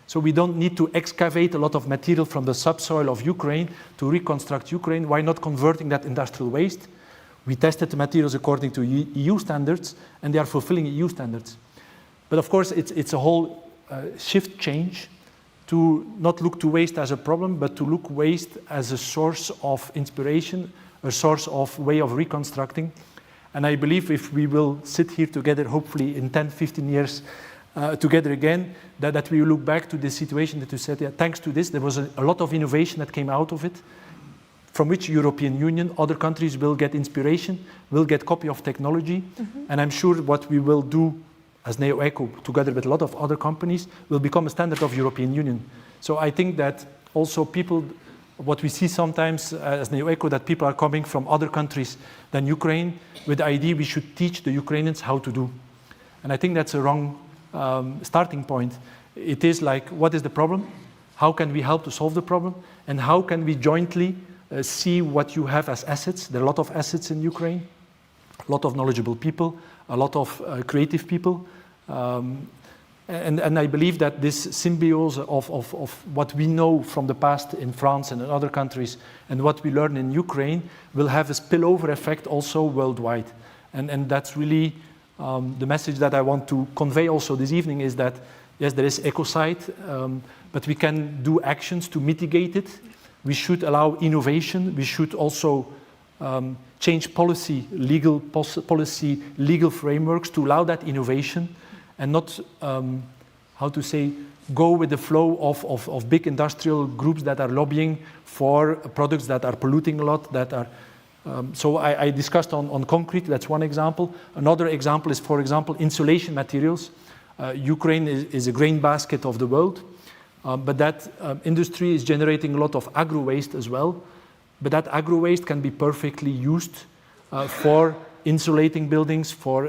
So we don't need to excavate a lot of material from the subsoil of Ukraine to reconstruct Ukraine. Why not converting that industrial waste? We tested the materials according to EU standards, and they are fulfilling EU standards. But of course, it's a whole shift change to not look to waste as a problem, but to look waste as a source of inspiration, a source of way of reconstructing. And I believe if we will sit here together, hopefully in 10, 15 years, together again, that we will look back to this situation that you said, yeah, thanks to this, there was a lot of innovation that came out of it, from which European Union, other countries will get inspiration, will get copy of technology. And I'm sure what we will do as NeoEco, together with a lot of other companies, will become a standard of European Union. So I think that also people, what we see sometimes as NeoEco, that people are coming from other countries than Ukraine with the idea we should teach the Ukrainians how to do. And I think that's a wrong starting point. It is like, what is the problem? How can we help to solve the problem? And how can we jointly see what you have as assets? There are a lot of assets in Ukraine, a lot of knowledgeable people, a lot of creative people. And I believe that this symbiosis of what we know from the past in France and in other countries and what we learn in Ukraine will have a spillover effect also worldwide. And that's really the message that I want to convey also this evening is that, yes, there is ecocide, but we can do actions to mitigate it. We should allow innovation. We should also change policy, legal frameworks to allow that innovation and not, how to say, go with the flow of big industrial groups that are lobbying for products that are polluting a lot, that are. So I discussed on concrete, that's one example. Another example is, for example, insulation materials. Ukraine is a grain basket of the world, but that industry is generating a lot of agro-waste as well. But that agro-waste can be perfectly used for insulating buildings, for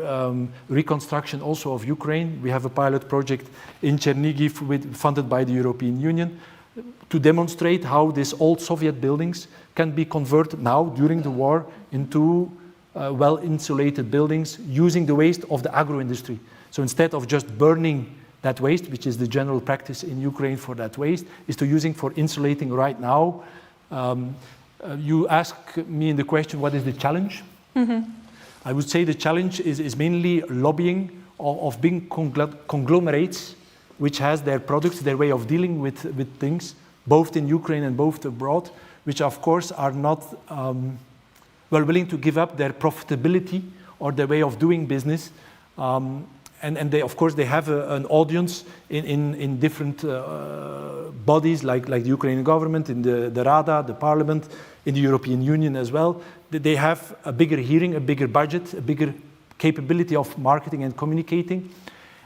reconstruction also of Ukraine. We have a pilot project in Chernihiv funded by the European Union to demonstrate how these old Soviet buildings can be converted now during the war into well-insulated buildings using the waste of the agro-industry. So instead of just burning that waste, which is the general practice in Ukraine for that waste, is to using for insulating right now. You ask me in the question, what is the challenge? I would say the challenge is mainly lobbying of big conglomerates, which has their products, their way of dealing with things, both in Ukraine and both abroad, which of course are not willing to give up their profitability or their way of doing business. And they, of course, they have an audience in different bodies, like the Ukrainian government, in the Rada, the parliament, in the European Union as well. They have a bigger hearing, a bigger budget, a bigger capability of marketing and communicating.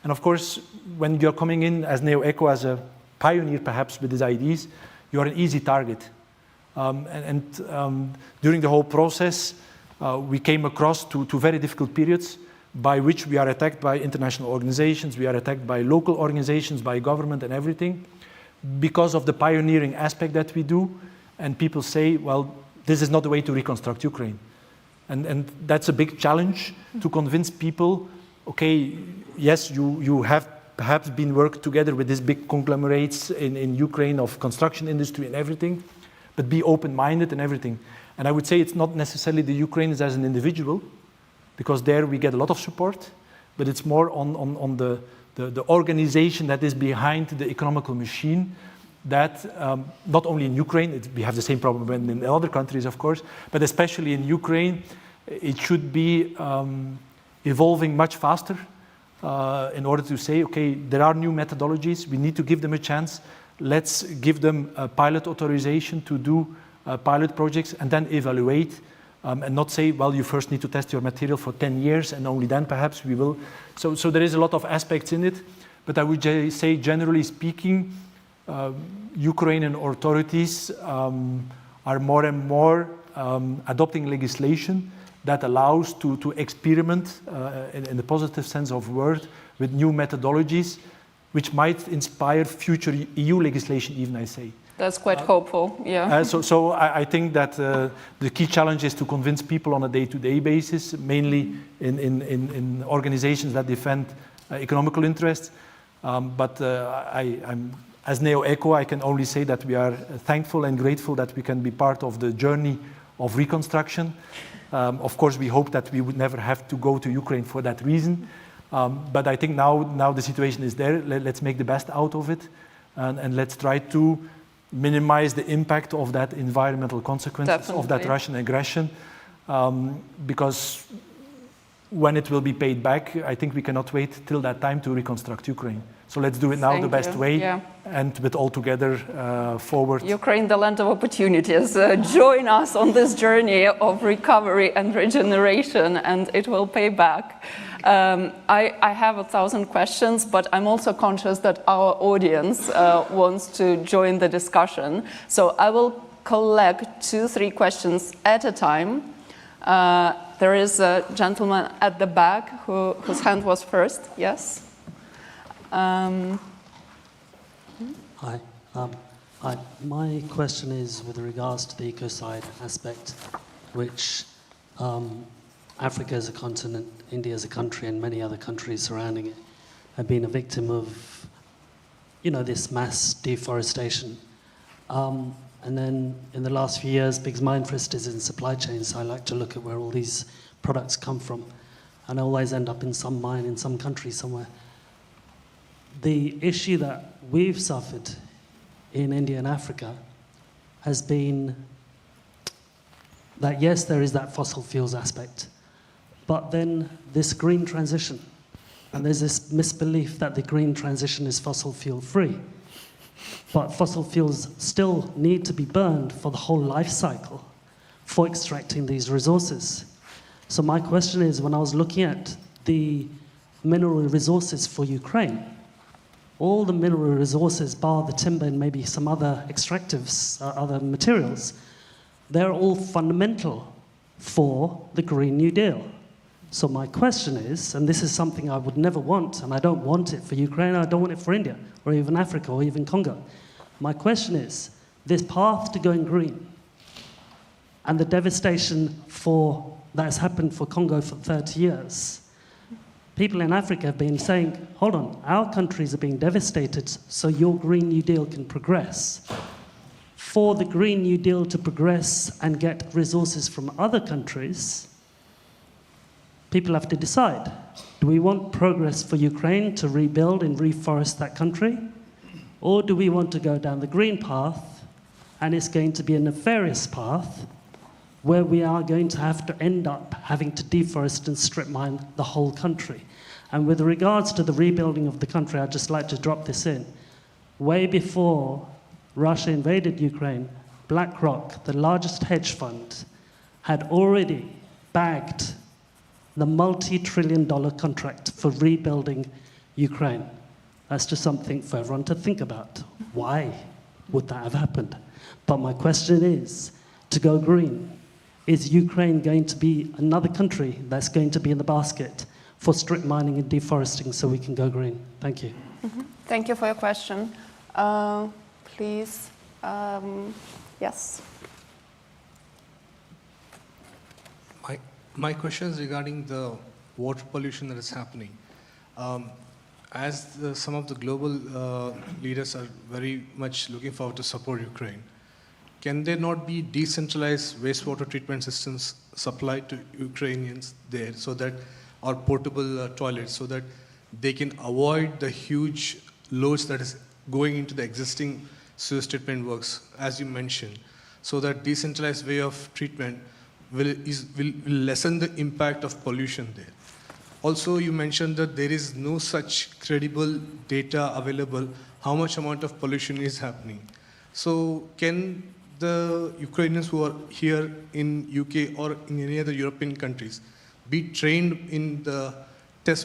And of course, when you're coming in as NeoEco, as a pioneer perhaps with these ideas, you're an easy target. During the whole process, we came across two very difficult periods by which we are attacked by international organizations, we are attacked by local organizations, by government and everything, because of the pioneering aspect that we do. And people say, well, this is not the way to reconstruct Ukraine. And that's a big challenge to convince people, okay, yes, you have perhaps been worked together with these big conglomerates in Ukraine of construction industry and everything, but be open-minded and everything. And I would say it's not necessarily the Ukrainians as an individual, because there we get a lot of support, but it's more on the organization that is behind the economical machine that not only in Ukraine, we have the same problem in other countries, of course, but especially in Ukraine, it should be evolving much faster in order to say, okay, there are new methodologies, we need to give them a chance, let's give them a pilot authorization to do pilot projects and then evaluate. And not say, well, you first need to test your material for 10 years and only then perhaps we will. So there is a lot of aspects in it, but I would say generally speaking, Ukrainian authorities are more and more adopting legislation that allows to experiment in the positive sense of word with new methodologies, which might inspire future EU legislation even, I say. That's quite hopeful, yeah. So I think that the key challenge is to convince people on a day-to-day basis, mainly in organizations that defend economical interests. But I'm, as NeoEco, I can only say that we are thankful and grateful that we can be part of the journey of reconstruction. Of course, we hope that we would never have to go to Ukraine for that reason. But I think now the situation is there. Let's make the best out of it. And let's try to minimize the impact of that environmental consequences of that Russian aggression, because when it will be paid back, I think we cannot wait till that time to reconstruct Ukraine. So let's do it now the best way, and with all together forward. Ukraine, the land of opportunities. Join us on this journey of recovery and regeneration, and it will pay back. I have 1,000 questions, but I'm also conscious that our audience wants to join the discussion. So I will collect 2-3 questions at a time. There is a gentleman at the back whose hand was first. Yes? Hi. My question is with regards to the ecocide aspect, which Africa as a continent, India as a country, and many other countries surrounding it have been a victim of, this mass deforestation. And then in the last few years, because my interest is in supply chains, so I like to look at where all these products come from. And I always end up in some mine in some country somewhere. The issue that we've suffered in India and Africa has been that, yes, there is that fossil fuels aspect, but then this green transition, and there's this misbelief that the green transition is fossil fuel free, but fossil fuels still need to be burned for the whole life cycle for extracting these resources. So my question is, when I was looking at the mineral resources for Ukraine, all the mineral resources, bar the timber and maybe some other extractives, other materials, they're all fundamental for the Green New Deal. So my question is, and this is something I would never want, and I don't want it for Ukraine, I don't want it for India, or even Africa, or even Congo. My question is, this path to going green, and the devastation that has happened for Congo for 30 years, people in Africa have been saying, hold on, our countries are being devastated so your Green New Deal can progress. For the Green New Deal to progress and get resources from other countries, people have to decide. Do we want progress for Ukraine to rebuild and reforest that country? Or do we want to go down the green path, and it's going to be a nefarious path where we are going to have to end up having to deforest and strip mine the whole country? And with regards to the rebuilding of the country, I'd just like to drop this in. Way before Russia invaded Ukraine, BlackRock, the largest hedge fund, had already bagged the multi-trillion-dollar contract for rebuilding Ukraine. That's just something for everyone to think about. Why would that have happened? But my question is, to go green, is Ukraine going to be another country that's going to be in the basket for strip mining and deforesting so we can go green? Thank you. Thank you for your question. Please, yes. My question is regarding the water pollution that is happening. As some of the global leaders are very much looking forward to support Ukraine, can there not be decentralized wastewater treatment systems supplied to Ukrainians there, so that, or portable toilets, so that they can avoid the huge loads that is going into the existing sewage treatment works, as you mentioned, so that decentralized way of treatment will lessen the impact of pollution there. Also, you mentioned that there is no such credible data available how much amount of pollution is happening. So can the Ukrainians who are here in UK or in any other European countries be trained in the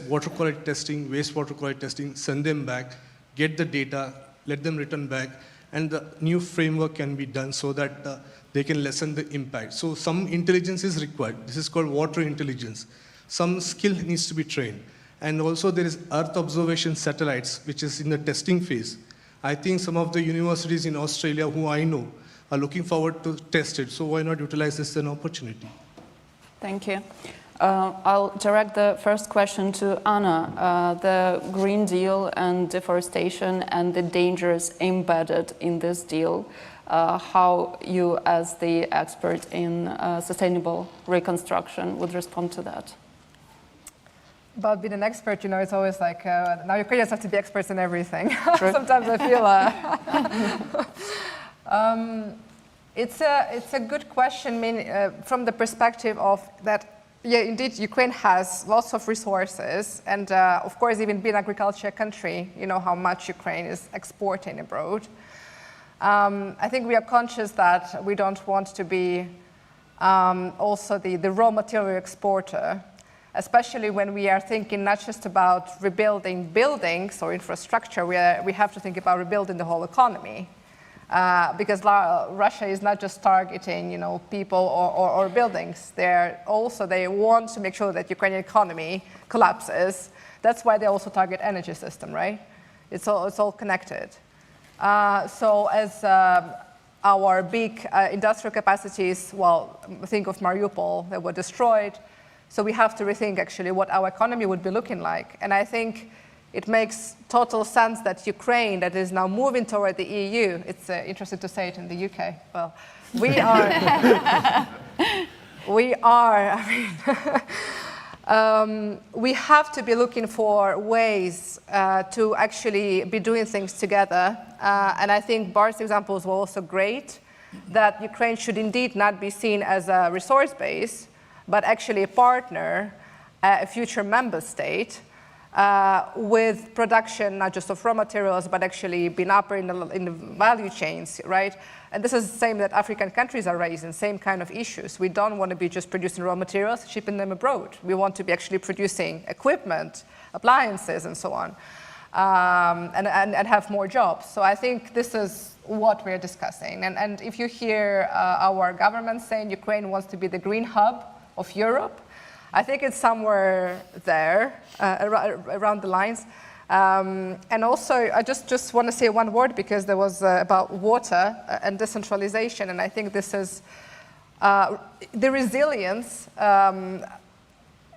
water quality testing, wastewater quality testing, send them back, get the data, let them return back, and the new framework can be done so that they can lessen the impact. So some intelligence is required. This is called water intelligence. Some skill needs to be trained. And also there is Earth observation satellites, which is in the testing phase. I think some of the universities in Australia who I know are looking forward to test it. So why not utilize this as an opportunity? Thank you. I'll direct the first question to Anna. The Green Deal and deforestation and the dangers embedded in this deal. How you, as the expert in sustainable reconstruction, would respond to that? About being an expert, it's always like, now Ukrainians have to be experts in everything. Sometimes I feel... it's a good question, from the perspective of that, yeah, indeed, Ukraine has lots of resources, and of course, even being an agriculture country, you know how much Ukraine is exporting abroad. I think we are conscious that we don't want to be also the raw material exporter, especially when we are thinking not just about rebuilding buildings or infrastructure, we have to think about rebuilding the whole economy. Because Russia is not just targeting, people or buildings. They want to make sure that Ukrainian economy collapses. That's why they also target energy system, right? It's all connected. So as our big industrial capacities, think of Mariupol, that were destroyed. So we have to rethink actually what our economy would be looking like. And I think it makes total sense that Ukraine, that is now moving toward the EU, it's interesting to say it in the UK, well, we have to be looking for ways to actually be doing things together. And I think Bart's examples were also great, that Ukraine should indeed not be seen as a resource base, but actually a partner, a future member state, with production, not just of raw materials, but actually being upper in the value chains, right? And this is the same that African countries are raising, same kind of issues. We don't want to be just producing raw materials, shipping them abroad. We want to be actually producing equipment, appliances, and so on, and have more jobs. So I think this is what we're discussing. And if you hear our government saying Ukraine wants to be the green hub of Europe, I think it's somewhere there, around the lines. And also, I just want to say one word, because there was about water and decentralization, and I think this is the resilience.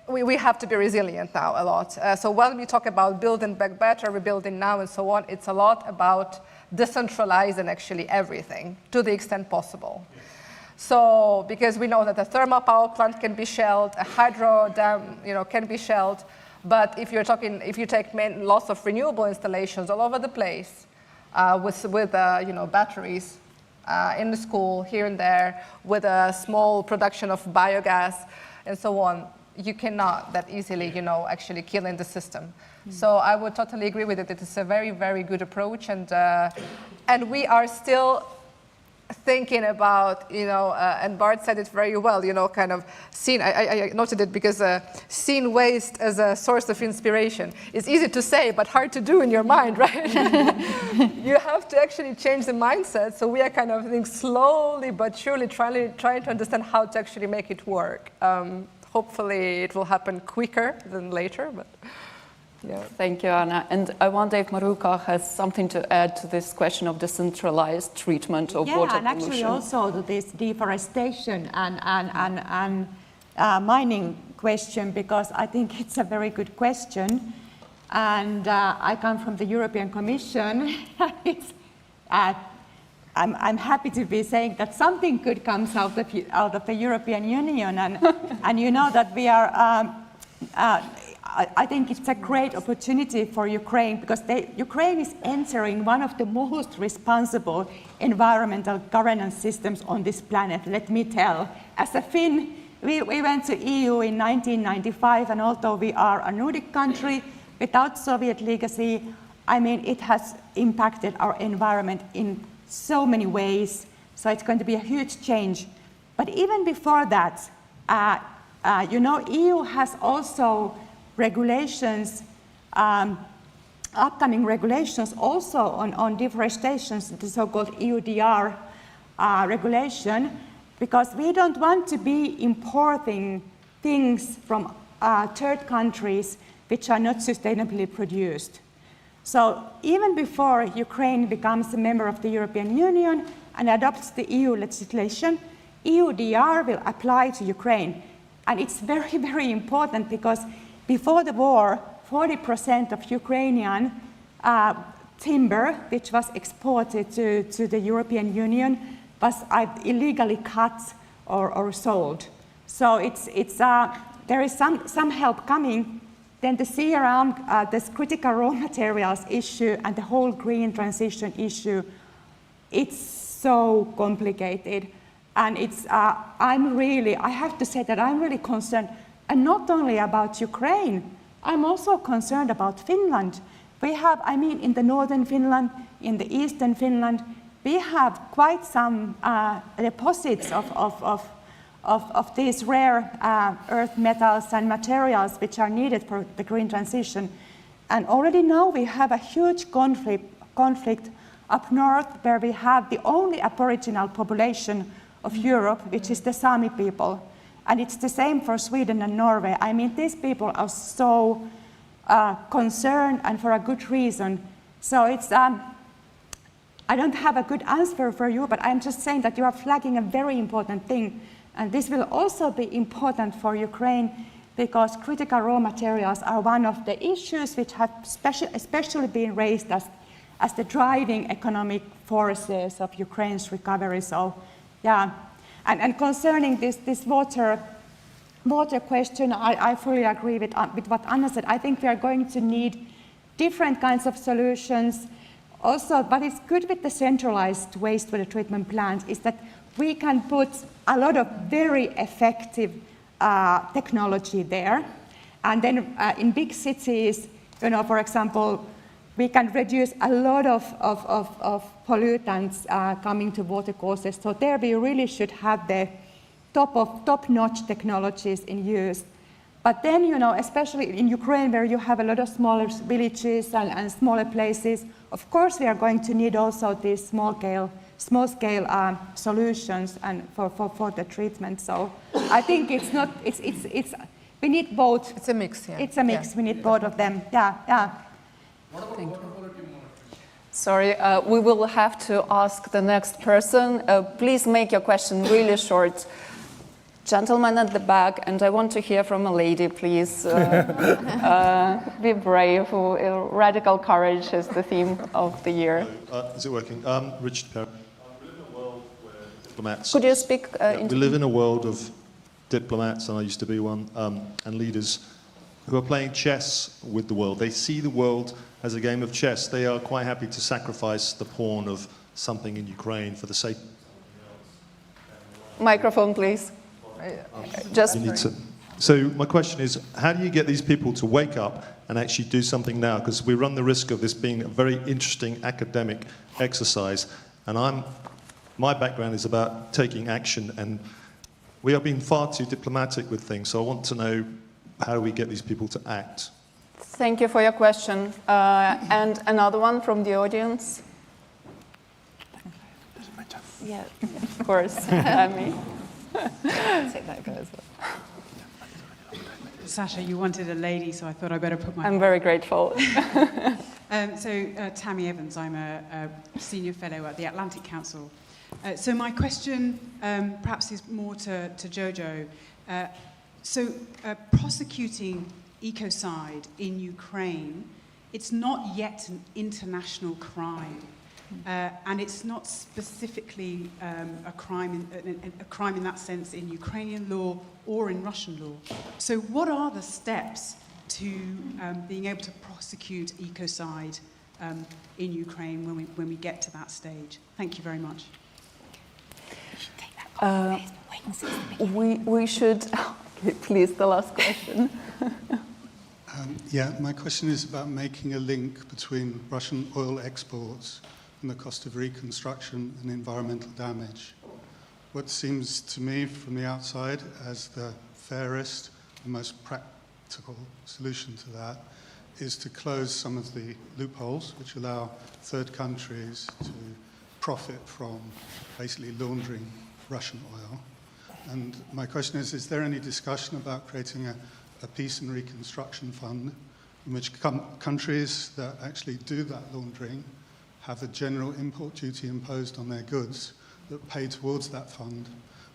We have to be resilient now a lot. So when we talk about building back better, rebuilding now, and so on, it's a lot about decentralizing actually everything to the extent possible. So, because we know that a thermal power plant can be shelled, a hydro dam, can be shelled, but if you take lots of renewable installations all over the place, with batteries in the school here and there, with a small production of biogas and so on, you cannot that easily, actually kill in the system. So I would totally agree with it. It is a very, very good approach, and we are still thinking about, and Bart said it very well, kind of seeing, I noted it because seeing waste as a source of inspiration is easy to say, but hard to do in your mind, right? You have to actually change the mindset. So we are kind of, I think, slowly but surely trying to understand how to actually make it work. Hopefully it will happen quicker than later, but yeah. Thank you, Anna. And I wonder if Maruka has something to add to this question of decentralized treatment of water pollution. Yeah, and actually also to this deforestation and mining question, because I think it's a very good question. And I come from the European Commission. I'm happy to be saying that something good comes out of the European Union, and you know that we are. I think it's a great opportunity for Ukraine, because Ukraine is entering one of the most responsible environmental governance systems on this planet, let me tell. As a Finn, we went to EU in 1995, and although we are a Nordic country without Soviet legacy, I mean, it has impacted our environment in so many ways, so it's going to be a huge change. But even before that, EU has also regulations, upcoming regulations also on deforestation, the so-called EUDR regulation, because we don't want to be importing things from third countries which are not sustainably produced. So even before Ukraine becomes a member of the European Union and adopts the EU legislation, EUDR will apply to Ukraine. And it's very, very important, because before the war, 40% of Ukrainian timber, which was exported to the European Union, was illegally cut or sold. So there is some help coming. Then the see around this critical raw materials issue and the whole green transition issue, it's so complicated. And I have to say that I'm really concerned, and not only about Ukraine, I'm also concerned about Finland. We have, in the northern Finland, in the eastern Finland, we have quite some deposits of these rare earth metals and materials which are needed for the green transition. And already now we have a huge conflict up north, where we have the only aboriginal population of Europe, which is the Sami people. And it's the same for Sweden and Norway. I mean, these people are so concerned, and for a good reason. So it's, I don't have a good answer for you, but I'm just saying that you are flagging a very important thing. And this will also be important for Ukraine, because critical raw materials are one of the issues which have especially been raised as the driving economic forces of Ukraine's recovery. So, yeah. And concerning this water question, I fully agree with what Anna said. I think we are going to need different kinds of solutions. Also, what is good with the centralized wastewater treatment plants is that we can put a lot of very effective technology there. And then in big cities, for example, we can reduce a lot of pollutants coming to water courses. So there we really should have the top-notch technologies in use. But then, especially in Ukraine, where you have a lot of smaller villages and smaller places, of course we are going to need also these small-scale solutions and for the treatment. So I think we need both. It's a mix, yeah. It's a mix. Yeah. We need both of them. Yeah. Thank you. Sorry, we will have to ask the next person. Please make your question really short. Gentleman at the back, and I want to hear from a lady, please. Be brave. Radical courage is the theme of the year. Is it working? Richard Perry. We live in a world where diplomats... Could you speak? We live in a world of diplomats, and I used to be one, and leaders who are playing chess with the world. They see the world as a game of chess. They are quite happy to sacrifice the pawn of something in Ukraine for the sake... Microphone, please. So my question is, how do you get these people to wake up and actually do something now? Because we run the risk of this being a very interesting academic exercise, and I'm My background is about taking action, and we are being far too diplomatic with things, so I want to know, how do we get these people to act? Thank you for your question. And another one from the audience? Yeah, of course. Amy. Take that go as well. Sasha, you wanted a lady, so I thought I better put my... I'm very grateful. Tammy Evans, I'm a senior fellow at the Atlantic Council. So my question perhaps is more to Jojo. Prosecuting ecocide in Ukraine, it's not yet an international crime. And it's not specifically a crime in that sense in Ukrainian law or in Russian law. So what are the steps to being able to prosecute ecocide in Ukraine when we get to that stage? Thank you very much. We should, please, the last question. My question is about making a link between Russian oil exports and the cost of reconstruction and environmental damage. What seems to me from the outside as the fairest and most practical solution to that is to close some of the loopholes which allow third countries to profit from basically laundering Russian oil. And my question is there any discussion about creating a peace and reconstruction fund in which countries that actually do that laundering have a general import duty imposed on their goods that pay towards that fund,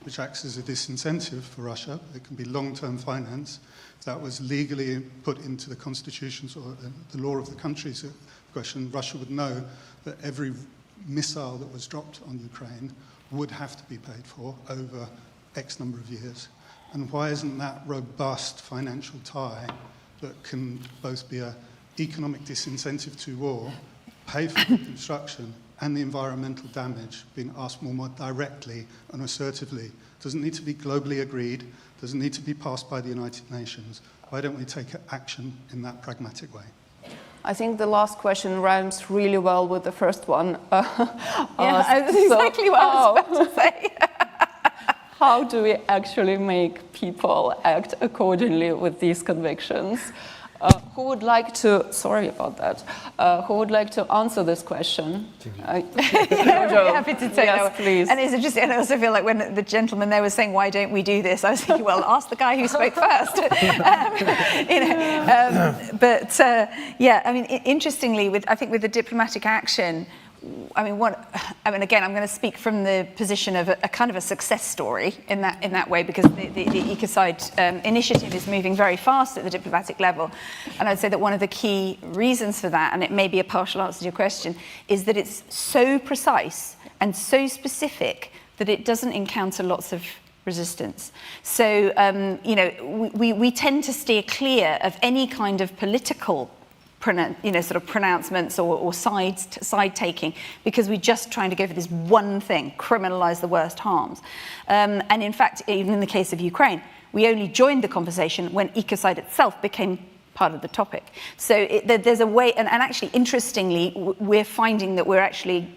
which acts as a disincentive for Russia? It can be long-term finance. If that was legally put into the constitutions or the law of the countries in question, Russia would know that every missile that was dropped on Ukraine would have to be paid for over X number of years. And why isn't that robust financial tie that can both be an economic disincentive to war, pay for the construction and the environmental damage, being asked more directly and assertively? Doesn't need to be globally agreed, doesn't need to be passed by the United Nations. Why don't we take action in that pragmatic way? I think the last question rhymes really well with the first one. That's exactly what I was about to say. How do we actually make people act accordingly with these convictions? Who would like to, sorry about that, who would like to answer this question? I'd be happy to take that. Please. And it's interesting, and I also feel like when the gentleman there was saying, why don't we do this? I was thinking, well, ask the guy who spoke first. Interestingly, I think with the diplomatic action, again, I'm going to speak from the position of a kind of a success story in that way, because the ecocide initiative is moving very fast at the diplomatic level. And I'd say that one of the key reasons for that, and it may be a partial answer to your question, is that it's so precise and so specific that it doesn't encounter lots of resistance. So, we tend to steer clear of any kind of political pronouncements or side taking, because we're just trying to go for this one thing: criminalize the worst harms. And in fact, even in the case of Ukraine, we only joined the conversation when ecocide itself became part of the topic. So there's a way, and actually, interestingly, we're finding that we're actually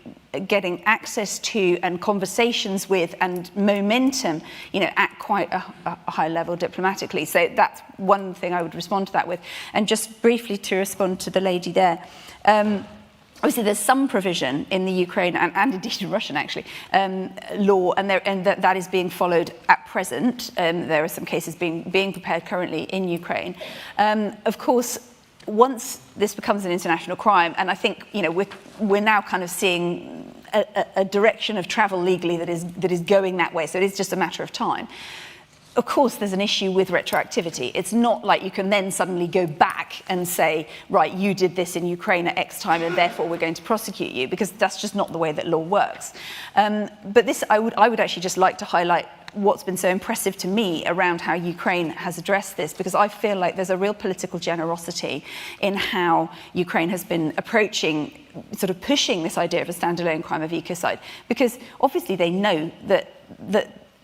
getting access to and conversations with and momentum, at quite a high level diplomatically. So that's one thing I would respond to that with. And just briefly to respond to the lady there, obviously there's some provision in the Ukraine and indeed in Russian actually law, and that is being followed at present. There are some cases being prepared currently in Ukraine. Of course, once this becomes an international crime, and I think we're now kind of seeing a direction of travel legally that is going that way. So it is just a matter of time. Of course, there's an issue with retroactivity. It's not like you can then suddenly go back and say, right, you did this in Ukraine at X time, and therefore we're going to prosecute you, because that's just not the way that law works. But this, I would actually just like to highlight what's been so impressive to me around how Ukraine has addressed this, because I feel like there's a real political generosity in how Ukraine has been approaching, sort of pushing this idea of a standalone crime of ecocide, because obviously they know that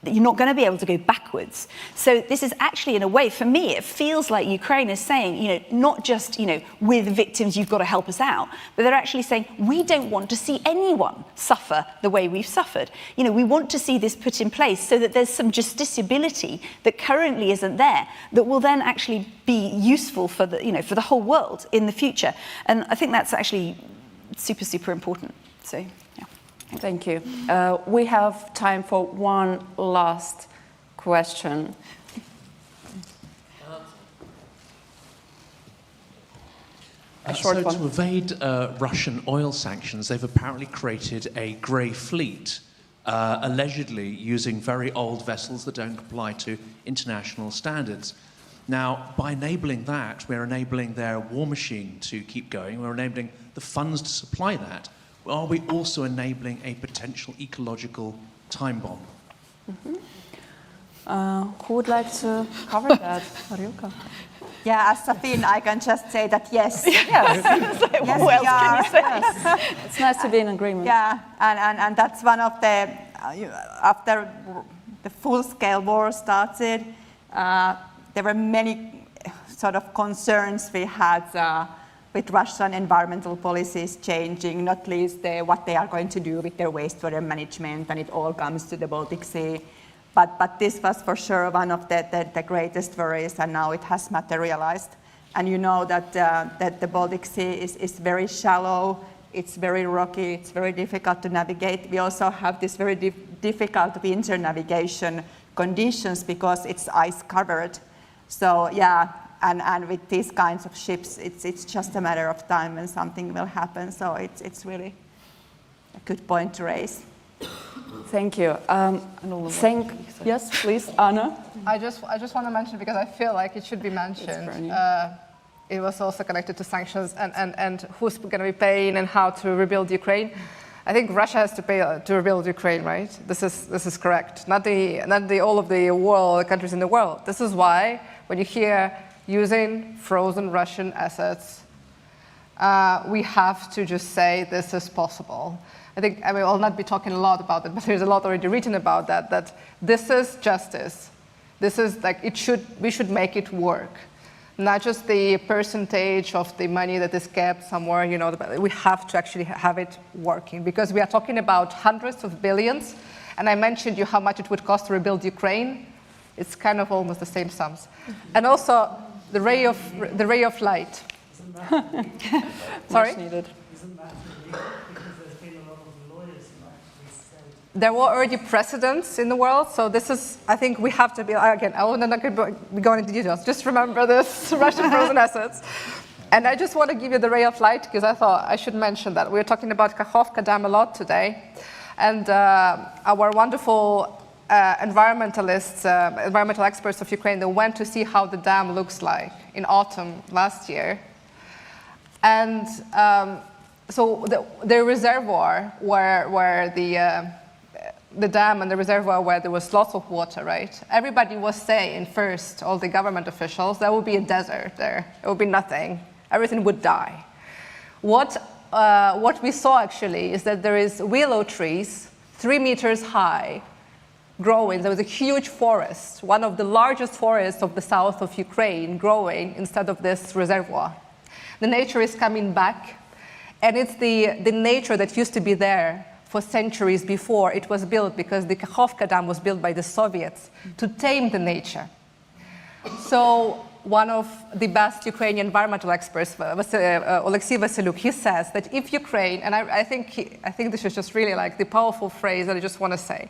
you're not going to be able to go backwards. So this is actually, in a way, for me, it feels like Ukraine is saying, not just, we're the victims, you've got to help us out, but they're actually saying, we don't want to see anyone suffer the way we've suffered. We want to see this put in place so that there's some justiciability that currently isn't there, that will then actually be useful for for the whole world in the future. And I think that's actually super, super important. So, yeah. Thank you. We have time for one last question. A short one. To evade Russian oil sanctions, they've apparently created a grey fleet, allegedly using very old vessels that don't comply to international standards. Now, by enabling that, we're enabling their war machine to keep going. We're enabling the funds to supply that. Are we also enabling a potential ecological time bomb? Who would like to cover that? Marilka? Yeah, as a Finn, I can just say that yes. Yes. Yes, what else can you say? Yes. It's nice to be in agreement. Yeah, and that's one of the, after the full-scale war started, there were many sort of concerns we had with Russian environmental policies changing, not least what they are going to do with their wastewater management, and it all comes to the Baltic Sea. But this was for sure one of the greatest worries, and now it has materialized. And you know that the Baltic Sea is very shallow, it's very rocky, it's very difficult to navigate. We also have this very difficult winter navigation conditions because it's ice covered. So yeah, and with these kinds of ships, it's just a matter of time when something will happen. So it's really a good point to raise. Thank you. Yes, please, Anna. I just want to mention, because I feel like it should be mentioned. It was also connected to sanctions and who's going to be paying and how to rebuild Ukraine. I think Russia has to pay to rebuild Ukraine, right? This is correct. Not all of the world countries in the world. This is why when you hear using frozen Russian assets, we have to just say this is possible. I will not be talking a lot about it, but there's a lot already written about that this is justice. This is we should make it work. Not just the percentage of the money that is kept somewhere, we have to actually have it working, because we are talking about hundreds of billions, and I mentioned you how much it would cost to rebuild Ukraine. It's kind of almost the same sums. And also the ray of light. Sorry? There were already precedents in the world, so this is, I think we have to be, again, I will not be going into details, just remember this, Russian frozen assets. And I just want to give you the ray of light, because I thought I should mention that. We're talking about Kakhovka Dam a lot today, and our wonderful environmentalists, environmental experts of Ukraine, they went to see how the dam looks like in autumn last year. And so the reservoir where the dam and the reservoir where there was lots of water, right? Everybody was saying first, all the government officials, there will be a desert there. There will be nothing. Everything would die. What we saw actually is that there is willow trees, 3 meters high, growing. There was a huge forest, one of the largest forests of the south of Ukraine, growing instead of this reservoir. The nature is coming back, and it's the nature that used to be there for centuries before it was built, because the Kakhovka Dam was built by the Soviets to tame the nature. So one of the best Ukrainian environmental experts, Oleksiy Vasylyuk, he says that if Ukraine, and I think this is just really like the powerful phrase that I just want to say.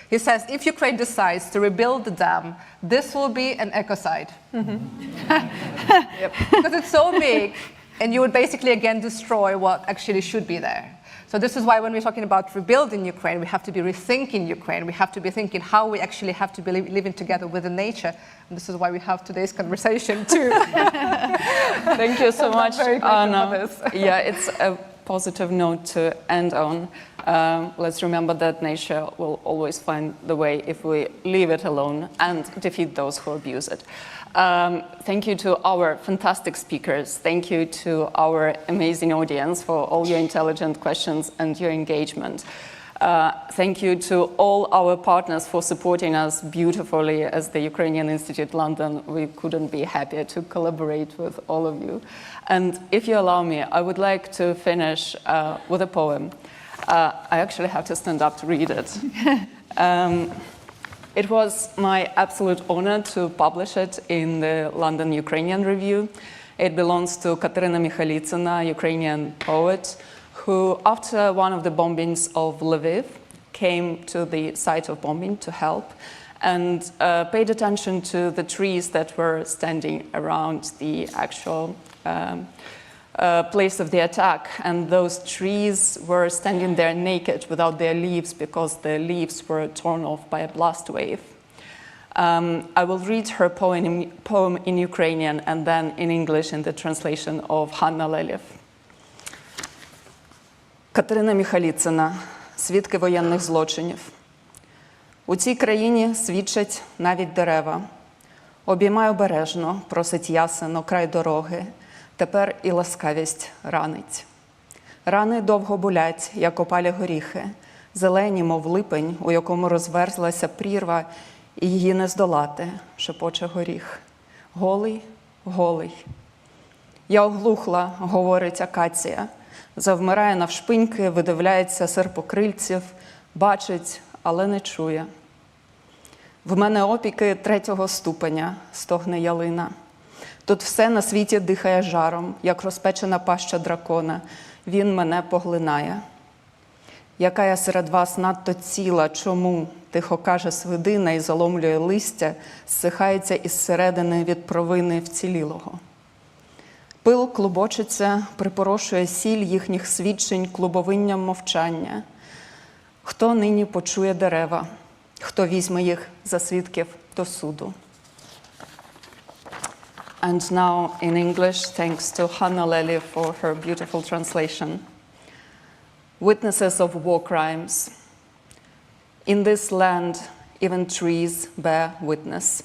He says, if Ukraine decides to rebuild the dam, this will be an ecocide. Yep. Because it's so big, and you would basically again destroy what actually should be there. So this is why when we're talking about rebuilding Ukraine, we have to be rethinking Ukraine. We have to be thinking how we actually have to be living together with the nature. And this is why we have today's conversation too. Thank you so much, Anna. Yeah, it's a positive note to end on. Let's remember that nature will always find the way if we leave it alone and defeat those who abuse it. Thank you to our fantastic speakers. Thank you to our amazing audience for all your intelligent questions and your engagement. Thank you to all our partners for supporting us beautifully as the Ukrainian Institute London. We couldn't be happier to collaborate with all of you. And if you allow me, I would like to finish with a poem. I actually have to stand up to read it. It was my absolute honor to publish it in the London Ukrainian Review. It belongs to Katerina Mihalitsina, Ukrainian poet, who, after one of the bombings of Lviv, came to the site of bombing to help and paid attention to the trees that were standing around the actual place of the attack. And those trees were standing there naked without their leaves because the leaves were torn off by a blast wave. I will read her poem in Ukrainian and then in English in the translation of Hanna Leliev. Катерина Міхаліцина, свідки воєнних злочинів. У цій країні свідчать навіть дерева. Обіймай обережно, просить ясен окрай дороги, тепер і ласкавість ранить. Рани довго болять, як опалі горіхи, зелені, мов липень, у якому розверзлася прірва, і її не здолати, шепоче горіх. Голий, голий. Я оглухла, говорить акація, завмирає навшпиньки, видивляється серпокрильців, бачить, але не чує. В мене опіки 3-го ступеня, стогне ялина. Тут все на світі дихає жаром, як розпечена паща дракона. Він мене поглинає. Яка я серед вас надто ціла, чому? Тихо каже свидина і заломлює листя, зсихається із середини від провини вцілілого. Пил клубочиться, припорошує сіль їхніх свідчень клубовинням мовчання. Хто нині почує дерева? Хто візьме їх за свідків до суду? And now in English, thanks to Hanna Leliev for her beautiful translation. Witnesses of war crimes. In this land, even trees bear witness.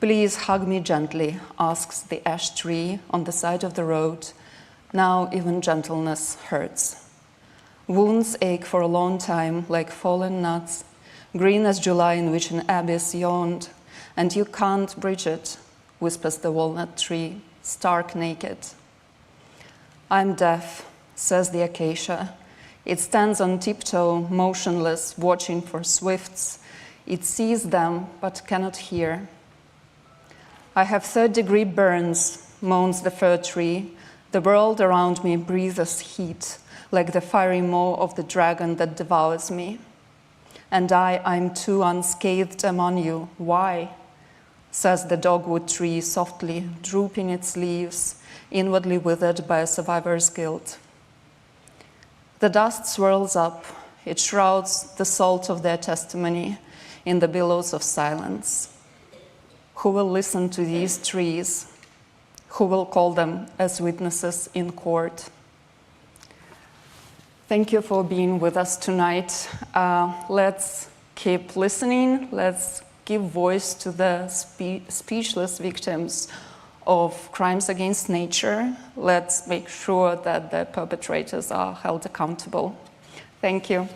Please hug me gently, asks the ash tree on the side of the road. Now even gentleness hurts. Wounds ache for a long time like fallen nuts, green as July in which an abyss yawned, and you can't bridge it, whispers the walnut tree, stark naked. I'm deaf, says the acacia. It stands on tiptoe, motionless, watching for swifts. It sees them, but cannot hear. I have third-degree burns, moans the fir tree. The world around me breathes heat, like the fiery maw of the dragon that devours me. And I'm too unscathed among you. Why? Says the dogwood tree softly, drooping its leaves, inwardly withered by a survivor's guilt. The dust swirls up. It shrouds the salt of their testimony in the billows of silence. Who will listen to these trees? Who will call them as witnesses in court? Thank you for being with us tonight. Let's keep listening. Let's give voice to the speechless victims of crimes against nature. Let's make sure that the perpetrators are held accountable. Thank you.